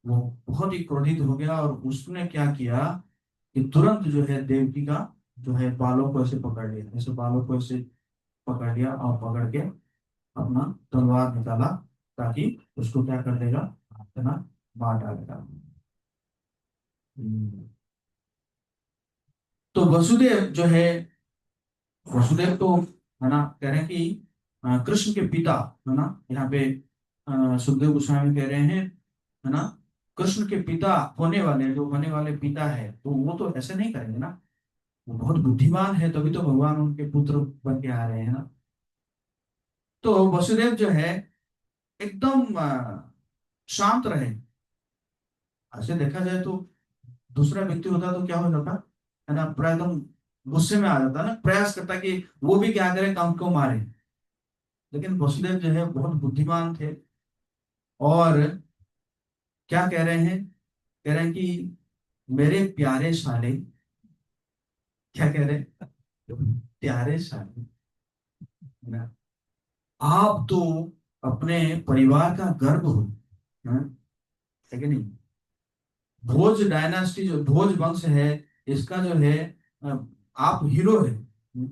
वो बहुत ही क्रोधित हो गया। और उसने क्या किया कि तुरंत जो है देवकी का जो है बालों को ऐसे पकड़ लिया, ऐसे बालों को ऐसे पकड़ लिया, और पकड़ के अपना तलवार निकाला, ताकि उसको क्या कर देगा, है ना, मार डालेगा। हम्म। तो वसुदेव जो है, वसुदेव तो, है ना, कह रहे हैं कि कृष्ण के पिता, है ना, यहाँ पे सुखदेव गोस्वामी कह रहे हैं, है ना, कृष्ण के पिता होने वाले, जो होने वाले पिता है, तो वो तो ऐसे नहीं करेंगे ना। वो बहुत बुद्धिमान है, तभी तो भगवान उनके पुत्र बन के आ रहे हैं ना। तो वसुदेव जो है एकदम शांत रहे। ऐसे देखा जाए तो दूसरा व्यक्ति होता तो क्या हो जाता, है ना, पूरा एकदम गुस्से में आ जाता ना, प्रयास करता कि वो भी क्या करे, काम को मारे। लेकिन वसुदेव जो है बहुत बुद्धिमान थे। और क्या कह रहे हैं, कह रहे हैं कि मेरे प्यारे साले, क्या कह रहे हैं, प्यारे साले, है ना, आप तो अपने परिवार का गर्व हो, है कि नहीं। भोज डायनास्टी, जो भोज वंश है, इसका जो है अ, आप हीरो है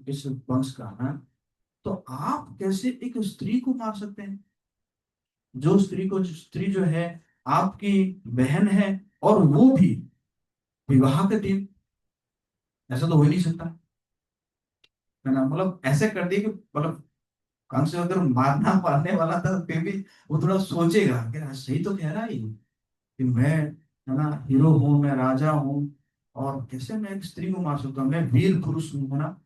इस वंश का, है। तो आप कैसे एक स्त्री को मार सकते हैं, जो स्त्री जो है आपकी बहन है, और वो भी विवाह के दिन। ऐसा तो हो ही नहीं सकता, है ना। मतलब ऐसे कर दिए कि मतलब कम से अगर मारना मारने वाला था, फिर भी वो थोड़ा सोचेगा कि हाँ, सही तो कह रहा है ये, कि मैं, है ना, हीरो हूँ, मैं राजा हूँ, और कैसे मैं एक स्त्री को मार सकता हूँ, मैं वीर पुरुष हूँ, है ना।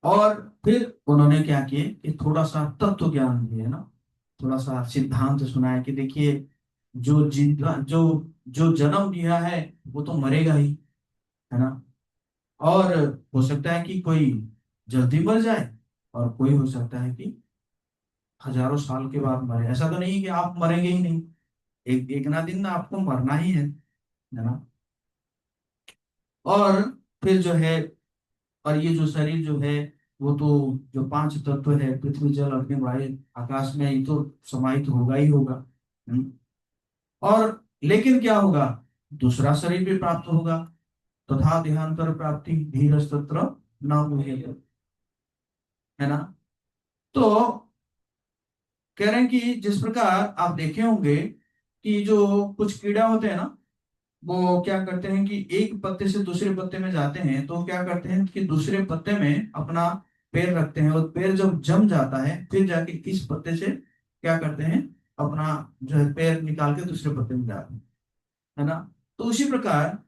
और फिर उन्होंने क्या किए कि थोड़ा सा तत्व ज्ञान दिए ना, थोड़ा सा सिद्धांत सुनाया कि देखिए, जो जिंदा जो जो जन्म लिया है वो तो मरेगा ही, है ना। और हो सकता है कि कोई जल्दी मर जाए, और कोई हो सकता है कि हजारों साल के बाद मरे। ऐसा तो नहीं कि आप मरेंगे ही नहीं, एक एक ना दिन ना आपको मरना ही है ना। और फिर जो है और ये जो शरीर जो है वो तो जो पांच तत्व है, पृथ्वी जल अग्नि वायु आकाश में, ये तो समाहित होगा ही होगा। और लेकिन क्या होगा, दूसरा शरीर भी प्राप्त होगा। तथा देहांतर प्राप्ति धीरज तत्र न मुह्यते, है ना। तो कह रहे हैं कि जिस प्रकार आप देखे होंगे कि जो कुछ कीड़ा होते हैं ना, वो क्या करते हैं कि एक पत्ते से दूसरे पत्ते में जाते हैं, तो क्या करते हैं कि दूसरे पत्ते में अपना पैर रखते हैं, और पैर जब जम जाता है फिर जाके इस पत्ते से क्या करते हैं, अपना जो है पैर निकाल के दूसरे पत्ते में जाते हैं, है ना। तो उसी प्रकार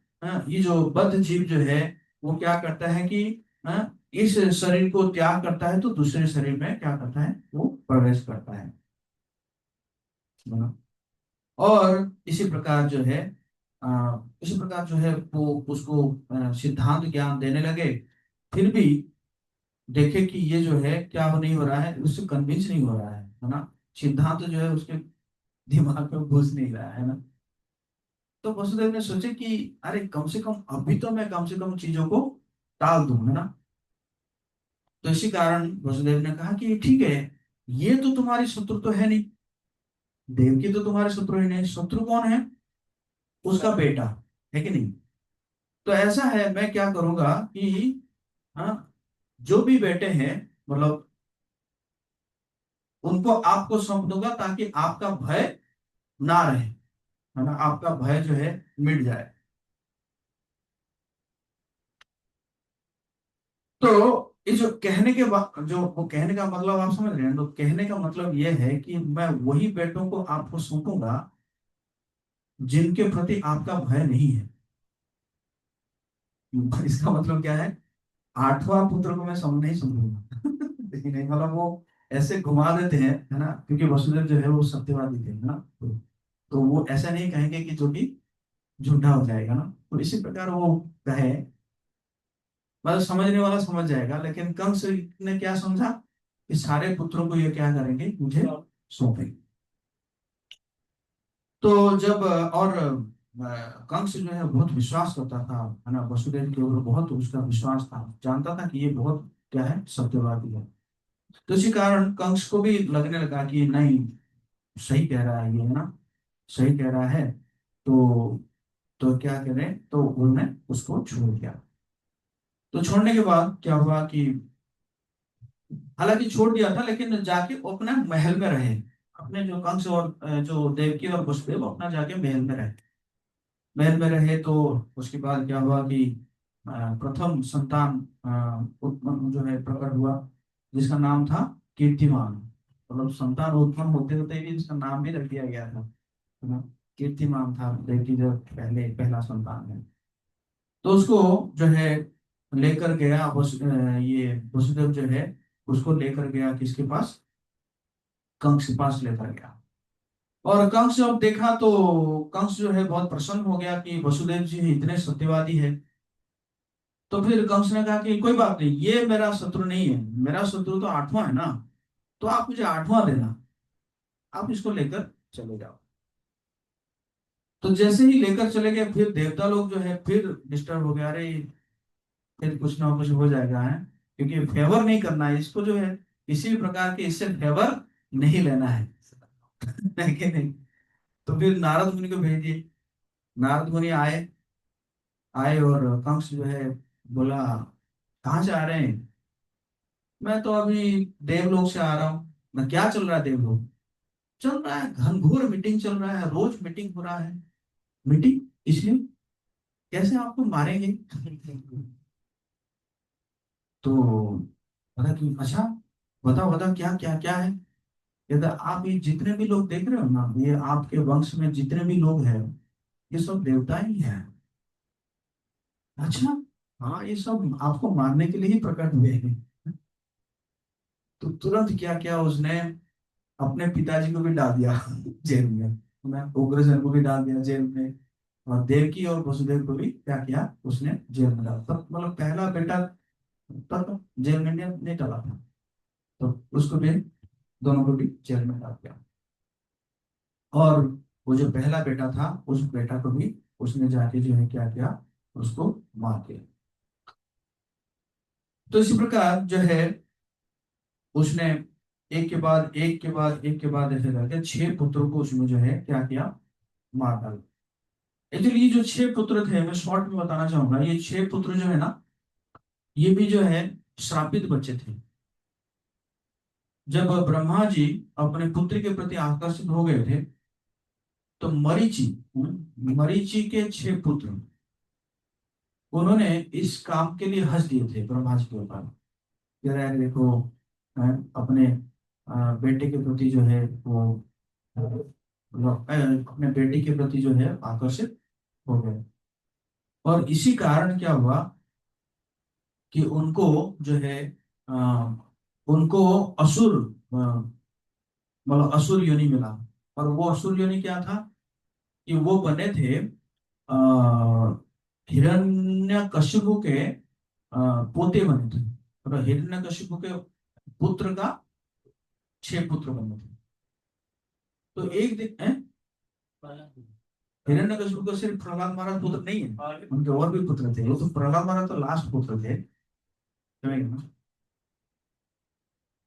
ये जो बद्ध जीव जो है वो क्या करता है कि इस शरीर को त्याग करता है तो दूसरे शरीर में क्या करता है, वो प्रवेश करता है ना? और इसी प्रकार जो है इसी प्रकार जो है वो उसको सिद्धांत ज्ञान देने लगे, फिर भी देखे कि ये जो है क्या हो नहीं हो रहा है, उससे कन्विंस नहीं हो रहा है ना। सिद्धांत जो है उसके दिमाग में घुस नहीं रहा है ना। तो वसुदेव ने सोचे कि अरे कम से कम अभी तो मैं कम से कम चीजों को टाल दूं, है ना। तो इसी कारण वसुदेव ने कहा कि ठीक है, ये तो तुम्हारी शत्रु तो है नहीं, देवकी तो तुम्हारे शत्रु ही नहीं, शत्रु कौन है, उसका बेटा, है कि नहीं। तो ऐसा है, मैं क्या करूंगा कि हाँ, जो भी बेटे हैं मतलब उनको आपको सौंप दूंगा, ताकि आपका भय ना रहे, है ना, आपका भय जो है मिट जाए। तो ये जो कहने के बाद जो वो कहने का मतलब आप समझ रहे हैं, तो कहने का मतलब ये है कि मैं वही बेटों को आपको सौंपूंगा जिनके प्रति आपका भय नहीं है। इसका मतलब क्या है, आठवां पुत्र को मैं सम नहीं समझूंगा। लेकिन नहीं, मतलब वो ऐसे घुमा देते हैं, है ना, क्योंकि वसुदेव जो है वो सत्यवादी थे, है ना। तो वो ऐसा नहीं कहेंगे कि जो कि झूठा हो जाएगा ना। तो इसी प्रकार वो कहे, मतलब समझने वाला समझ जाएगा। लेकिन कंस ने क्या समझा कि सारे पुत्रों को ये क्या करेंगे, मुझे सौंपेंगे। तो जब और कंस जो है बहुत विश्वास करता था, है ना, वसुदेव के ऊपर बहुत उसका विश्वास था, जानता था कि ये बहुत क्या है, सत्यवादी है। तो इसी कारण कंस को भी लगने लगा कि नहीं, सही कह रहा है ये, है ना, सही कह रहा है। तो क्या करें, तो उन्होंने उसको छोड़ दिया। तो छोड़ने के बाद क्या हुआ कि हालांकि छोड़ दिया था, लेकिन जाके वो अपना महल में रहे। अपने जो कंस और जो देवकी और वसुदेव अपना जाके महल में रहे। महल में रहे तो उसके बाद क्या हुआ कि प्रथम संतान उत्पन्न जो है प्रकट हुआ, जिसका नाम था कीर्तिमान। मतलब संतान उत्पन्न होते होते ही उसका नाम भी रख दिया गया था, है ना। कीर्तिमान था देवकी जो पहले पहला संतान है। तो उसको जो है लेकर गया ये वसुदेव जो है उसको लेकर गया किसके पास, कंस के पास लेकर गया। और कंस जब देखा तो कंस जो है बहुत प्रसन्न हो गया कि वसुदेव जी इतने सत्यवादी है। तो फिर कंस ने कहा कि कोई बात नहीं, ये मेरा शत्रु नहीं है, मेरा शत्रु तो आठवां है ना, तो आप मुझे आठवां देना, आप इसको लेकर चले जाओ। तो जैसे ही लेकर चले गए, फिर देवता लोग जो है फिर डिस्टर्ब हो गया, अरे फिर कुछ ना कुछ हो जाएगा है, क्योंकि फेवर नहीं करना है इसको जो है, किसी भी प्रकार के इससे फेवर नहीं लेना है। है कि नहीं। तो फिर नारद मुनि को भेज दिए। नारद मुनि आए, आए और कंस जो है बोला, कहाँ से आ रहे हैं। मैं तो अभी देवलोक से आ रहा हूँ। मैं, क्या चल रहा है देवलोक, चल रहा है घनघोर मीटिंग चल रहा है, रोज मीटिंग हो रहा है। मीटिंग इसलिए, कैसे आपको मारेंगे। तो बोला कि अच्छा, बताओ बताओ क्या क्या क्या है। कहता आप ये जितने भी लोग देख रहे हो ना, ये आपके वंश में जितने भी लोग हैं, ये सब देवता ही हैं। अच्छा, हाँ, ये सब आपको मारने के लिए ही प्रकट हुए हैं। तो तुरंत क्या किया उसने, अपने पिताजी को भी डाल दिया जेल में, मैं उग्रसेन को भी डाल दिया जेल में, और देवकी और वसुदेव को भी क्या किया, उसने जेल में डाला। तब मतलब पहला बेटा तब जेल में नहीं डाला था, तो उसको भी, दोनों को भी जेल में डाल दिया। और वो जो पहला बेटा था उस बेटा को भी उसने जाके जो है क्या किया, उसको मार दिया। तो इसी प्रकार जो है उसने एक के बाद एक के बाद एक के बाद ऐसे करके 6 पुत्रों को उसमें जो है क्या किया, मार डाला। एक्चुअली ये जो 6 पुत्र थे, मैं शॉर्ट में बताना चाहूंगा, ये 6 पुत्र जो है ना, ये भी जो है श्रापित बच्चे थे। जब ब्रह्मा जी अपने पुत्र के प्रति आकर्षित हो गए थे, तो मरीचि, मरीचि के 6 पुत्र, उन्होंने इस काम के लिए हंस दिए थे ब्रह्मा जी के ऊपर। कह रहे हैं देखो, अपने बेटे के प्रति जो है वो अपने बेटे के प्रति जो है आकर्षित हो गए। और इसी कारण क्या हुआ कि उनको जो है अ, उनको असुर, मतलब असुर योनि मिला। और वो असुर योनि क्या था कि वो बने थे हिरण्यकशिपु के पोते बने थे। मतलब हिरण्यकशिपु के पुत्र का 6 पुत्र बने थे। तो एक दिन हिरण्यकशिपु को सिर्फ प्रहलाद महाराज पुत्र नहीं है, उनके और भी पुत्र थे। वो तो प्रहलाद महाराज तो लास्ट पुत्र थे, समझ गए ना?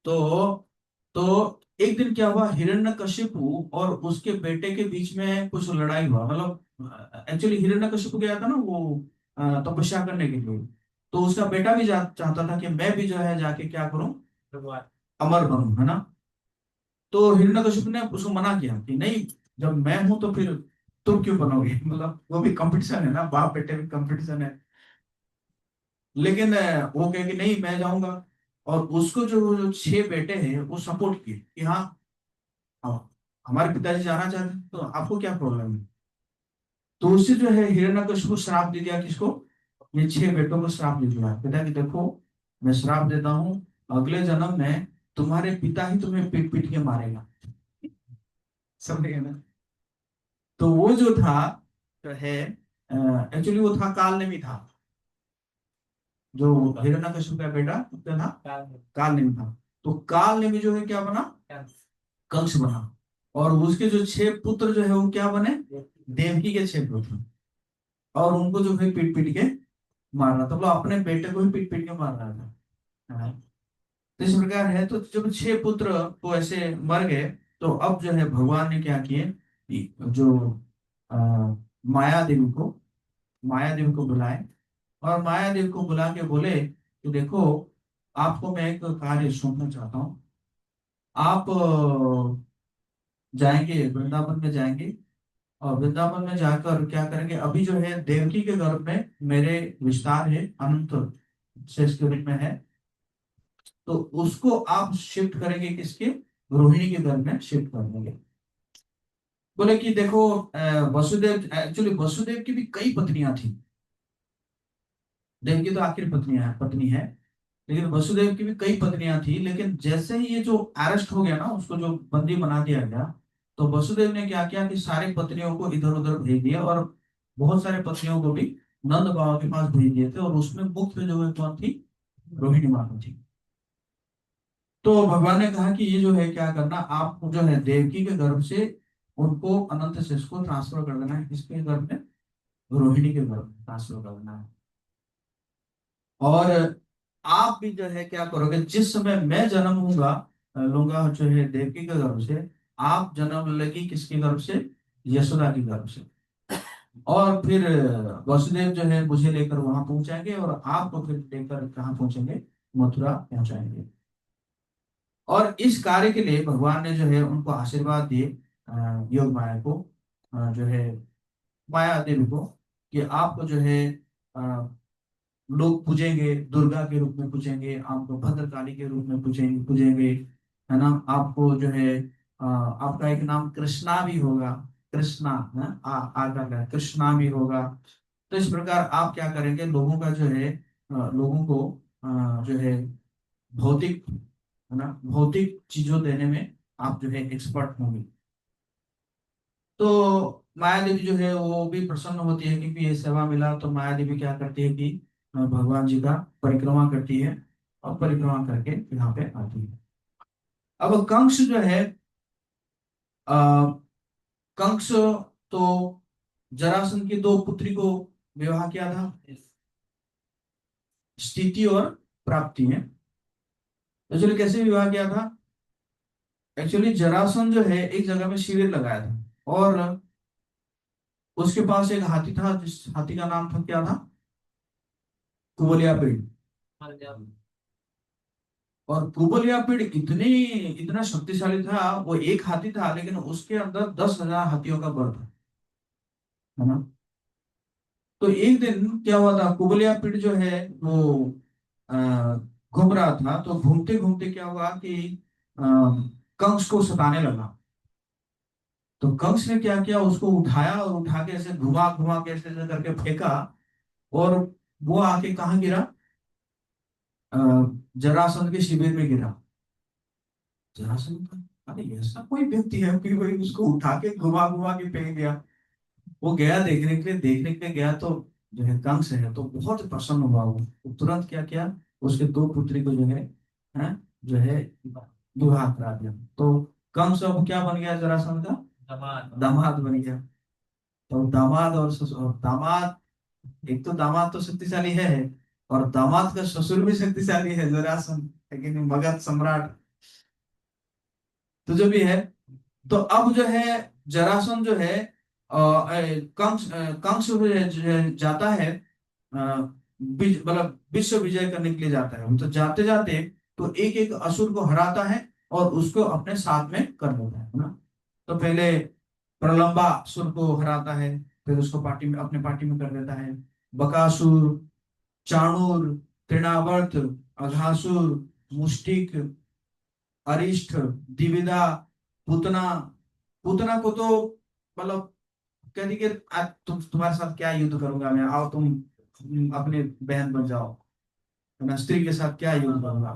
तो एक दिन क्या हुआ, हिरण्यकशिपु और उसके बेटे के बीच में कुछ लड़ाई हुआ। मतलब एक्चुअली हिरण्यकशिपु गया था ना वो तपस्या करने के लिए। तो उसका बेटा भी चाहता था कि मैं भी जो है जाके क्या करूं, अमर बनूं, है ना। तो हिरण्यकशिपु ने उसको मना किया कि नहीं, जब मैं हूं तो फिर तुम क्यों बनोगे। मतलब वो भी कंपटीशन है ना, बाप बेटे में कंपटीशन है। लेकिन वो कहे कि नहीं, मैं जाऊंगा। और उसको जो 6 बेटे हैं वो सपोर्ट किए कि हाँ, हाँ, हमारे पिताजी जाना चाहते हैं, तो आपको क्या प्रॉब्लम है। तो उससे जो है हिरण्यकशिपु श्राप दे दिया किसको, ये 6 बेटों को श्राप दे दिया। कहता कि देखो, मैं श्राप देता हूँ, अगले जन्म में तुम्हारे पिता ही तुम्हें पीट पीट के मारेगा। समझ गए ना। तो वो जो था, जो है एक्चुअली वो था काल नेमी था। जो हिरण्यकशिपु का बेटा क्या था, काल नेमी था। तो काल नेमी जो है क्या बना, कंस बना। और उसके जो 6 पुत्र जो है वो क्या बने, देवकी के 6 पुत्र। और उनको जो है पीट पीट के मार रहा था, मतलब अपने बेटे को ही पीट पीट के मार रहा था। हाँ। तो इस प्रकार है। तो जब 6 पुत्र को ऐसे मर गए, तो अब जो है भगवान ने क्या किए कि जो आ, माया देवी को माया देवी को बुलाए। और माया देवी को बुला के बोले कि देखो, आपको मैं एक कार्य सौंपना चाहता हूँ। आप जाएंगे वृंदावन में जाएंगे, और वृंदावन में जाकर क्या करेंगे, अभी जो है देवकी के गर्भ में मेरे विस्तार है, अनंत शेष के रूप में है। तो उसको आप शिफ्ट करेंगे किसके, रोहिणी के गर्भ में शिफ्ट कर देंगे। बोले कि देखो, वसुदेव, एक्चुअली वसुदेव की भी कई पत्नियां थी। देवकी तो आखिर पत्नी है। लेकिन वसुदेव की भी कई पत्नियां थी। लेकिन जैसे ही ये जो अरेस्ट हो गया ना, उसको जो बंदी बना दिया गया, तो वसुदेव ने क्या किया कि सारे पत्नियों को इधर उधर भेज दिया। और बहुत सारे पत्नियों को भी नंद बाबा के पास भेज दिए थे। और उसमें मुख्य जो है कौन थी, रोहिणी माता थी। तो भगवान ने कहा कि ये जो है क्या करना, आप जो है देवकी के गर्भ से उनको अनंत शेष को ट्रांसफर कर देना है, किसके गर्भ में, रोहिणी के गर्भ में ट्रांसफर कर देना है। और आप भी जो है क्या करोगे, जिस समय मैं जन्म लूंगा जो है देवकी के गर्भ से, आप जन्म लेगी किसके गर्भ से, यशोदा के गर्भ से। और फिर वसुदेव जो है मुझे लेकर वहां पहुंचाएंगे, और आपको फिर लेकर कहाँ पहुंचेंगे, मथुरा पहुंचाएंगे। और इस कार्य के लिए भगवान ने जो है उनको आशीर्वाद दिए, योग माया को, जो है माया देवी को, कि आपको जो है लोग पूजेंगे, दुर्गा के रूप में पूजेंगे, आपको भद्रकाली के रूप में पूजेंगे, है ना। आपको जो है आपका एक नाम कृष्णा भी होगा, कृष्णा है, आकर का कृष्णा भी होगा। तो इस प्रकार आप क्या करेंगे, लोगों का जो है लोगों को जो है भौतिक, है ना, भौतिक चीजों देने में आप जो है एक्सपर्ट होंगे। तो माया देवी जो है वो भी प्रसन्न होती है, क्योंकि ये सेवा मिला। तो माया देवी क्या करती है कि भगवान जी का परिक्रमा करती है, और परिक्रमा करके यहाँ पे आती है। अब कंस जो है, आ, कंस तो जरासंध की 2 पुत्री को विवाह किया था, स्थिति और प्राप्ति है। एक्चुअली कैसे विवाह किया था? एक्चुअली जरासन जो है एक जगह में शिविर लगाया था, और उसके पास एक हाथी था, जिस हाथी का नाम था, क्या था? कुबलियापिड़। और कुबलियापिड़ इतना शक्तिशाली था, वो एक हाथी था लेकिन उसके अंदर 10,000 हाथियों का बल था, है ना। तो एक दिन क्या हुआ था, कुबलियापिड़ जो है वो अ, घूम रहा था, तो घूमते घूमते क्या हुआ कि अ, कंस को सताने लगा। तो कंस ने क्या किया, उसको उठाया और उठा के ऐसे घुमा घुमा के ऐसे ऐसे करके फेंका, और वो आके कहाँ गिरा? अ, जरासंध के शिविर में गिरा। जरासंध का, अरे ऐसा कोई व्यक्ति है कि कोई उसको उठा के घुमा घुमा के फेंक गया। वो गया देखने के लिए गया, तो जो है कंस है तो बहुत प्रसन्न हुआ। वो तुरंत क्या किया, उसके दो पुत्री को जो है जो है विवाह करा दिया। तो कंस अब क्या बन गया? जरासंध का दामाद बन गया। तो दामाद और ससुर, दामाद, एक तो दामाद तो शक्तिशाली है, और दामाद का ससुर भी शक्तिशाली है, जरासंध, लेकिन मगध सम्राट, तो जो भी है। तो अब जो है जरासंध जो है कंस जो है जाता है, मतलब विश्व विजय करने के लिए जाता है। तो जाते जाते तो एक एक असुर को हराता है और उसको अपने साथ में कर लेता है ना। तो पहले प्रलंबा असुर को हराता है, फिर उसको पार्टी में, अपने पार्टी में कर देता है। बकासुर, चाणूर, तृणावर्त, अघासुर, मुष्टिक, अरिष्ट, द्विविदा, पूतना। पूतना को तो मतलब कहती कि आज तुम्हारे साथ क्या युद्ध करूंगा मैं, आओ तुम अपने बहन बन जाओ, है ना, स्त्री के साथ क्या युद्ध करूंगा।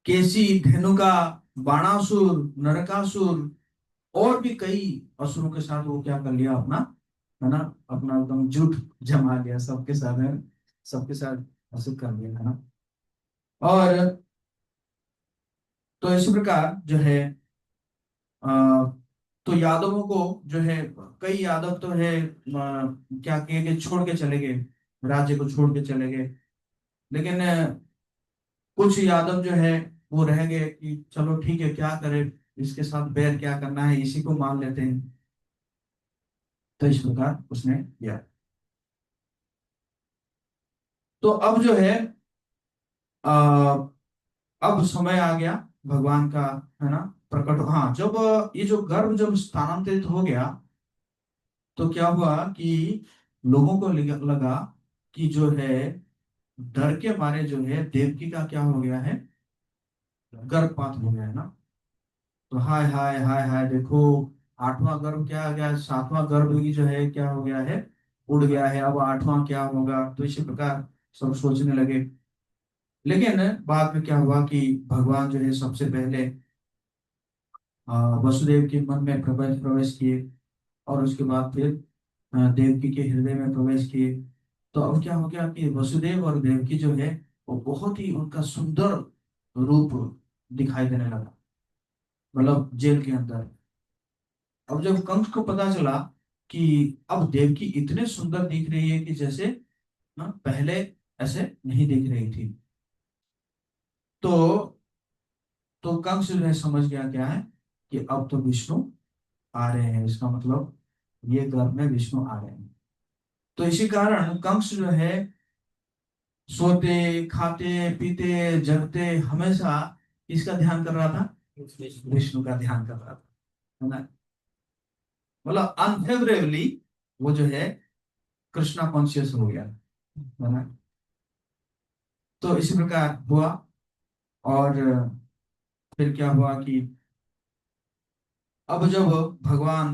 केसी, धेनुका, बाणासुर, नरकासुर, और भी कई असुरों के साथ वो क्या कर लिया अपना, है ना, अपना एकदम जुट जमा लिया सबके साथ, है, सबके साथ असुर कर लिया, है ना। और तो इस प्रकार जो है अ, तो यादवों को जो है, कई यादव तो है क्या किए कि छोड़ के चले गए, राज्य को छोड़ के चले गए। लेकिन कुछ यादव जो है वो रह गए कि चलो ठीक है, क्या करें, इसके साथ बैर क्या करना है, इसी को मान लेते हैं। तो इस प्रकार उसने किया। तो अब जो है आ, अब समय आ गया भगवान का, है ना, प्रकट। हाँ, जब ये जो गर्भ जब स्थानांतरित हो गया, तो क्या हुआ कि लोगों को लगा कि जो है डर के मारे जो है देवकी का क्या हो गया है, गर्भपात हो गया है ना। तो हाय हाय हाय हाय, देखो, आठवां गर्भ क्या आ गया, सातवां गर्भ ही जो है क्या हो गया है, उड़ गया है, अब आठवां क्या होगा। तो इसी प्रकार सब सोचने लगे। लेकिन बाद में क्या हुआ कि भगवान जो है सबसे पहले वसुदेव के मन में प्रवेश प्रवेश किए, और उसके बाद फिर देवकी के हृदय में प्रवेश किए। तो अब क्या हो गया कि वसुदेव और देवकी जो है वो बहुत ही उनका सुंदर रूप दिखाई देने लगा, मतलब जेल के अंदर। अब जब कंस को पता चला कि अब देवकी इतने सुंदर दिख रही है कि जैसे ना पहले ऐसे नहीं दिख रही थी, तो कंस जो है समझ गया क्या है कि अब तो विष्णु आ रहे हैं, इसका मतलब ये घर में विष्णु आ रहे हैं। तो इसी कारण कंस जो है सोते, खाते, पीते, जगते हमेशा किसका ध्यान कर रहा था? विष्णु का ध्यान कर रहा था, है ना। मतलब अनफेवरेबली वो जो है कृष्णा कॉन्शियस हो गया, है ना। तो इसी प्रकार हुआ। और फिर क्या हुआ कि अब जब भगवान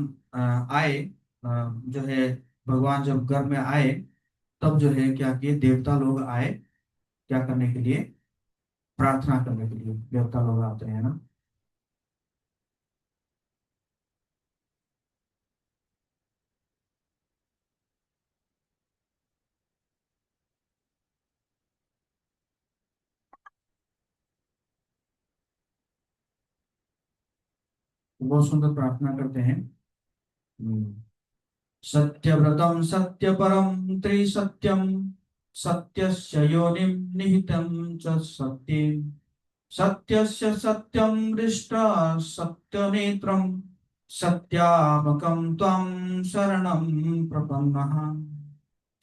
आए, जो है भगवान जब घर में आए, तब जो है क्या किए, देवता लोग आए क्या करने के लिए, प्रार्थना करने के लिए देवता लोग आते हैं ना। बहुत सुंदर प्रार्थना करते हैं। हम्म। सत्यव्रतम सत्यपरम त्रिसत्यम सत्यस्य योनिं निहितं च सत्ये सत्यस्य सत्यं दृष्टा सत्यनेत्रं सत्यामकं त्वं शरणं प्रपन्नः।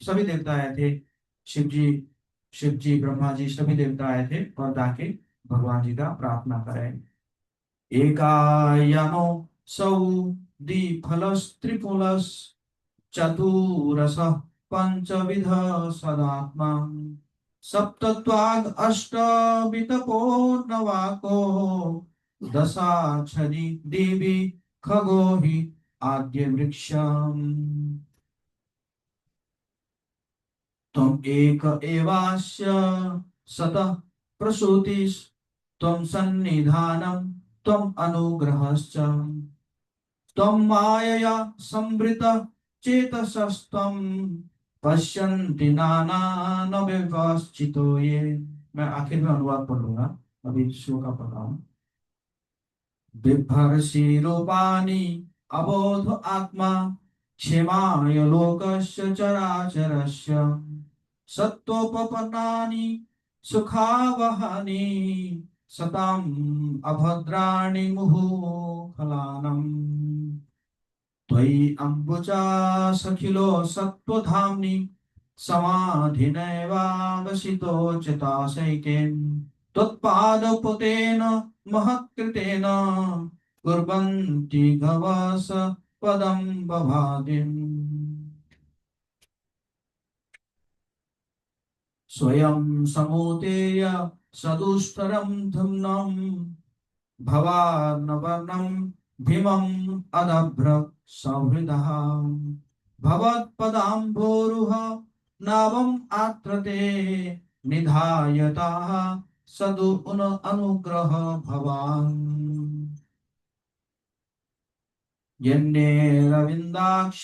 सभी देवता आए थे, शिव जी, शिव जी, ब्रह्मा जी, सभी देवता आए थे और ताकि भगवान जी का प्रार्थना करें। एकायनो सौ द्विफलस्त्रिफलस् चतुरसः पंचविध सदात्मा सप्तत्वाग अष्टवितपो नवाको दशाक्षरी देवी खगो हि आद्य वृक्षम्। त्वम् एक एवास्य सतः प्रसूतिस् त्वं सन्निधानं त्वम् अनुग्रहश्च त्वं मायया संवृतः चेतसस्त्वं पश्यन्ति नानान विपश्चितो ये। मैं आखिर में अनुवाद पढ़ूंगा, अभी श्लोक का पढ़ रहा हूँ। बिभर्षि रूपाणि अबोध आत्मा क्षेमाय लोकस्य चराचरस्य सत्त्वोपपन्नानि सुखावहानि सताम् अभद्राणि मुहुः त्वयि अम्बुजा सखिलो सत्त्वधाम्नि समाधिनैवावसितो चिताशैकेन त्वत्पादपुतेन महत्कृतेन कुर्वन्ति गवस पदं बभादिम्। स्वयं समुतेय सदुष्टरं धुम्नं भवार्णवर्णं भीमम् अदभ्र सौहृदः भवत्पदाम्भोरुह नावम् आत्रते निधायताः सदु अनुग्रह भवान्। यन्नेरविन्दाक्ष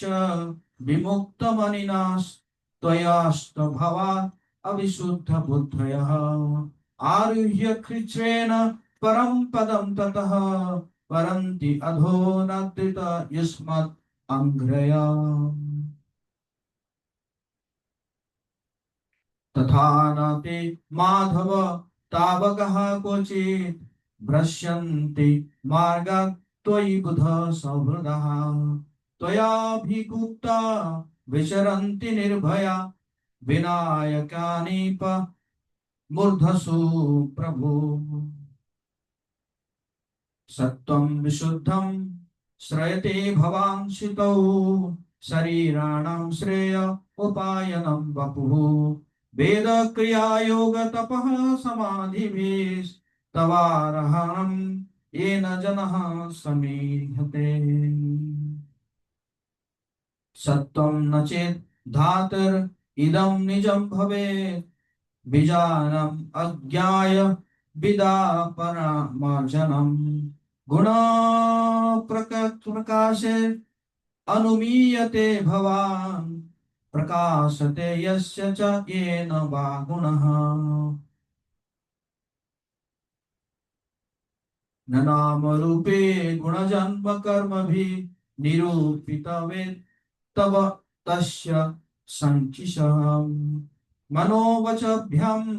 विमुक्तमनिनास्त्वयास्तभवात् अविशुद्धबुद्धयः आरुह्य कृच्छ्रेण परं पदं ततः परन्ति अधोनद्रित युष्मत् अङ्घ्रया। तथा न ते माधव तावकः क्वचित् भ्रश्यन्ति मार्गात् त्वयि बुध सौहृदः त्वयाभिगुप्ता विचरन्ति निर्भया विनायकानीप मूर्धसु प्रभु। सत्त्वं विशुद्धं श्रयते भवांशितौ शरीराणां श्रेय उपायनं वपुः वेद क्रिया योग तपः समाधिभिस्तवारहणं येन जनः समीहते। सत्त्वं न चेत् धातुर् इदं निजं भवेत् बीजानम् अज्ञाय विदापरामर्जनम् गुण प्रकाशे अनुमीयते भवान् प्रकाशते यस्य च येन वा गुणः। न नाम रूपे गुणजन्म कर्मभिः निरूपितवेत् तव तस्य संचिषम् मनोवचभ्यम्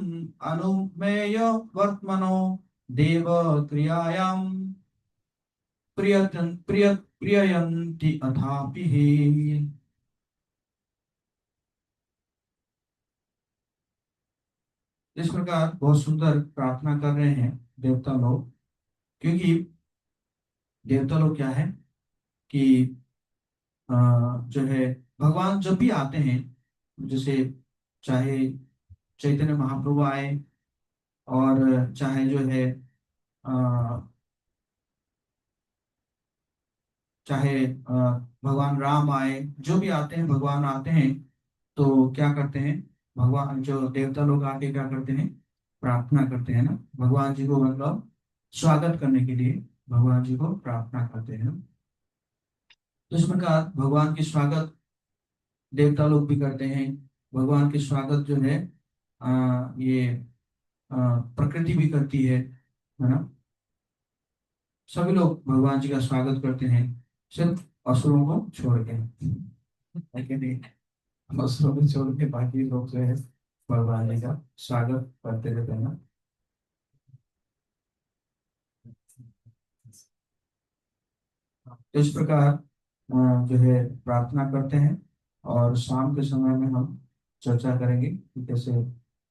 अनुमेय वर्त्मनो देव क्रियायां प्रियन्ति अथापि। इस प्रकार बहुत सुंदर प्रार्थना कर रहे हैं देवता लोग, क्योंकि देवता लोग क्या है कि जो है भगवान जब भी आते हैं, जैसे चाहे चैतन्य महाप्रभु आए और चाहे जो है चाहे भगवान राम आए, जो भी आते हैं भगवान आते हैं तो क्या करते हैं, भगवान जो देवता लोग आके क्या करते हैं, प्रार्थना करते हैं ना भगवान जी को, मतलब स्वागत करने के लिए भगवान जी को प्रार्थना करते हैं। तो इस प्रकार भगवान की स्वागत देवता लोग भी करते हैं। भगवान की स्वागत जो है ये प्रकृति भी करती है ना। सभी लोग भगवान जी का स्वागत करते हैं, सिर्फ असुरों को छोड़ के, है कि नहीं? असुरों को छोड़ के बाकी लोग जो है भगवान जी का स्वागत करते रहते हैं। तो इस प्रकार जो है प्रार्थना करते हैं और शाम के समय में हम चर्चा करेंगे कि कैसे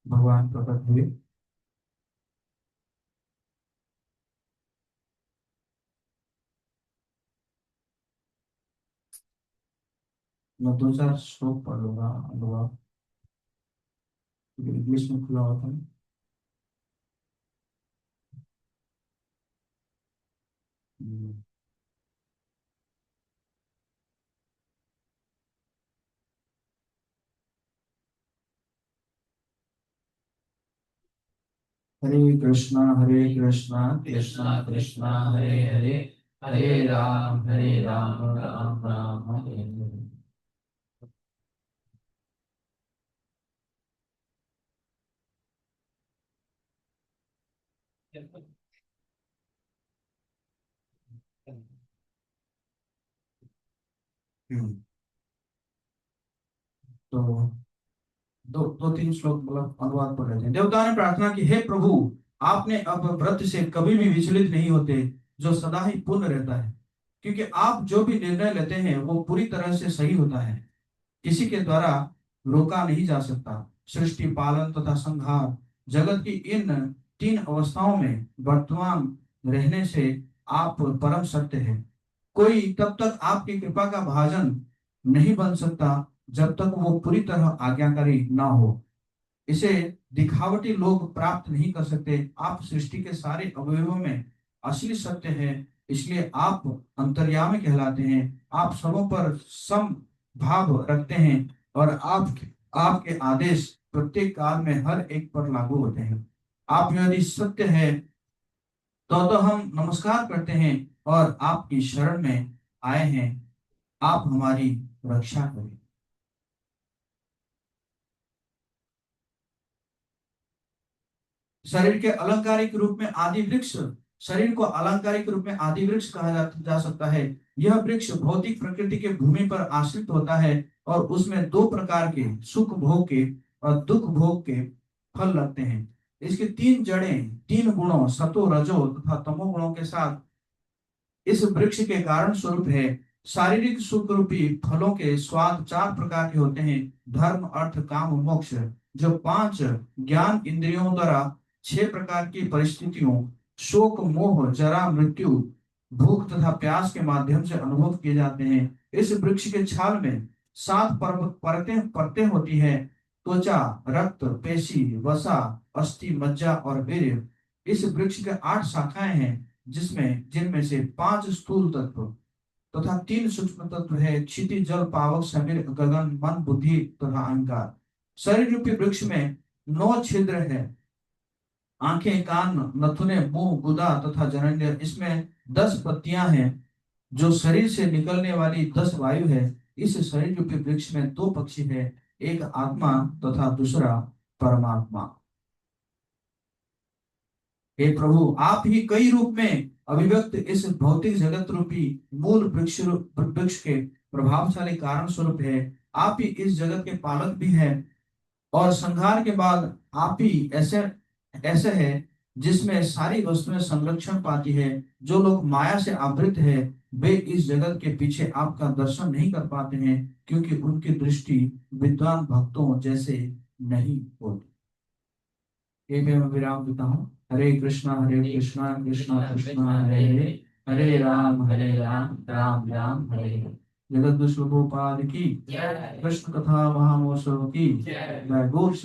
भगवान प्रकट हुए। मैं दो चार श्लोक पढ़ लूंगा अनुवाद, क्योंकि इंग्लिश में खुला होता है। हम्म। हरे कृष्णा कृष्णा कृष्णा हरे हरे, हरे राम राम राम हरे हरे। हम्म। तो दो दो तीन श्लोक मतलब अनुवाद पढ़ लेते हैं। देवता ने प्रार्थना की, हे प्रभु, आपने अब व्रत से कभी भी विचलित नहीं होते, जो सदा ही पूर्ण रहता है, क्योंकि आप जो भी निर्णय लेते हैं वो पूरी तरह से सही होता है, किसी के द्वारा रोका नहीं जा सकता। सृष्टि, पालन तथा संहार, जगत की इन तीन अवस्थाओं में वर्तमान रहने से आप परम सत्य है। कोई तब तक आपकी कृपा का भाजन नहीं बन सकता जब तक वो पूरी तरह आज्ञाकारी ना हो। इसे दिखावटी लोग प्राप्त नहीं कर सकते। आप सृष्टि के सारे अवयवों में असली सत्य है, इसलिए आप अंतर्यामी कहलाते हैं। आप सबों पर सम भाव रखते हैं और आपके आदेश प्रत्येक काल में हर एक पर लागू होते हैं। आप यदि सत्य है तो हम नमस्कार करते हैं और आपकी शरण में आए हैं। आप हमारी रक्षा करें। शरीर के अलंकारिक रूप में आदि वृक्ष, शरीर को अलंकारिक रूप में आदि वृक्ष कहा जा सकता है। यह वृक्ष भौतिक प्रकृति के भूमि पर आश्रित होता है और उसमें दो प्रकार के सुख भोग के और दुख भोग के फल लगते हैं। इसकी तीन जड़ें तीन गुणों सतो रजो तथा तमो गुणों के साथ इस वृक्ष के कारण स्वरूप है। शारीरिक सुख रूपी फलों के स्वाद चार प्रकार के होते हैं: धर्म, अर्थ, काम, मोक्ष। जो पांच ज्ञान इंद्रियों द्वारा छह प्रकार की परिस्थितियों शोक, मोह, जरा, मृत्यु, भूख तथा प्यास के माध्यम से अनुभव किए जाते हैं। इस वृक्ष के छाल में सात परतें परतें होती है: त्वचा, रक्त, पेशी, वसा, अस्थि, मज्जा और वीर्य। इस वृक्ष के आठ शाखाएं हैं, जिनमें से पांच स्थूल तत्व तथा तीन सूक्ष्म तत्व है: क्षिति, जल, पावक, समीर, गगन, मन, बुद्धि तथा अहंकार। शरीर रूपी वृक्ष में नौ छिद्र है: आंखें, कान, नथुने, मुंह, गुदा तथा जननेंद्रिय। इसमें 10 पत्तियां हैं, जो शरीर से निकलने वाली 10 वायु है। इस शरीर रूपी वृक्ष में दो पक्षी है, एक आत्मा तथा दूसरा परमात्मा। हे प्रभु, आप ही कई रूप में अभिव्यक्त इस भौतिक जगत रूपी मूल वृक्ष के प्रभावशाली कारण स्वरूप है। आप ही इस जगत के पालक भी हैं और संहार के बाद आप ही ऐसे ऐसे है जिसमें सारी वस्तुएं संरक्षण पाती है। जो लोग माया से आवृत है वे इस जगत के पीछे आपका दर्शन नहीं कर पाते हैं, क्योंकि उनकी दृष्टि विद्वान भक्तों जैसे नहीं होती। एक मैं विराम देता हूँ। हरे कृष्णा कृष्णा कृष्णा हरे हरे, हरे राम राम राम हरे हरे। जगत गुरु गोपाल की कृष्ण कथा महामहोत्सव की जय। गौर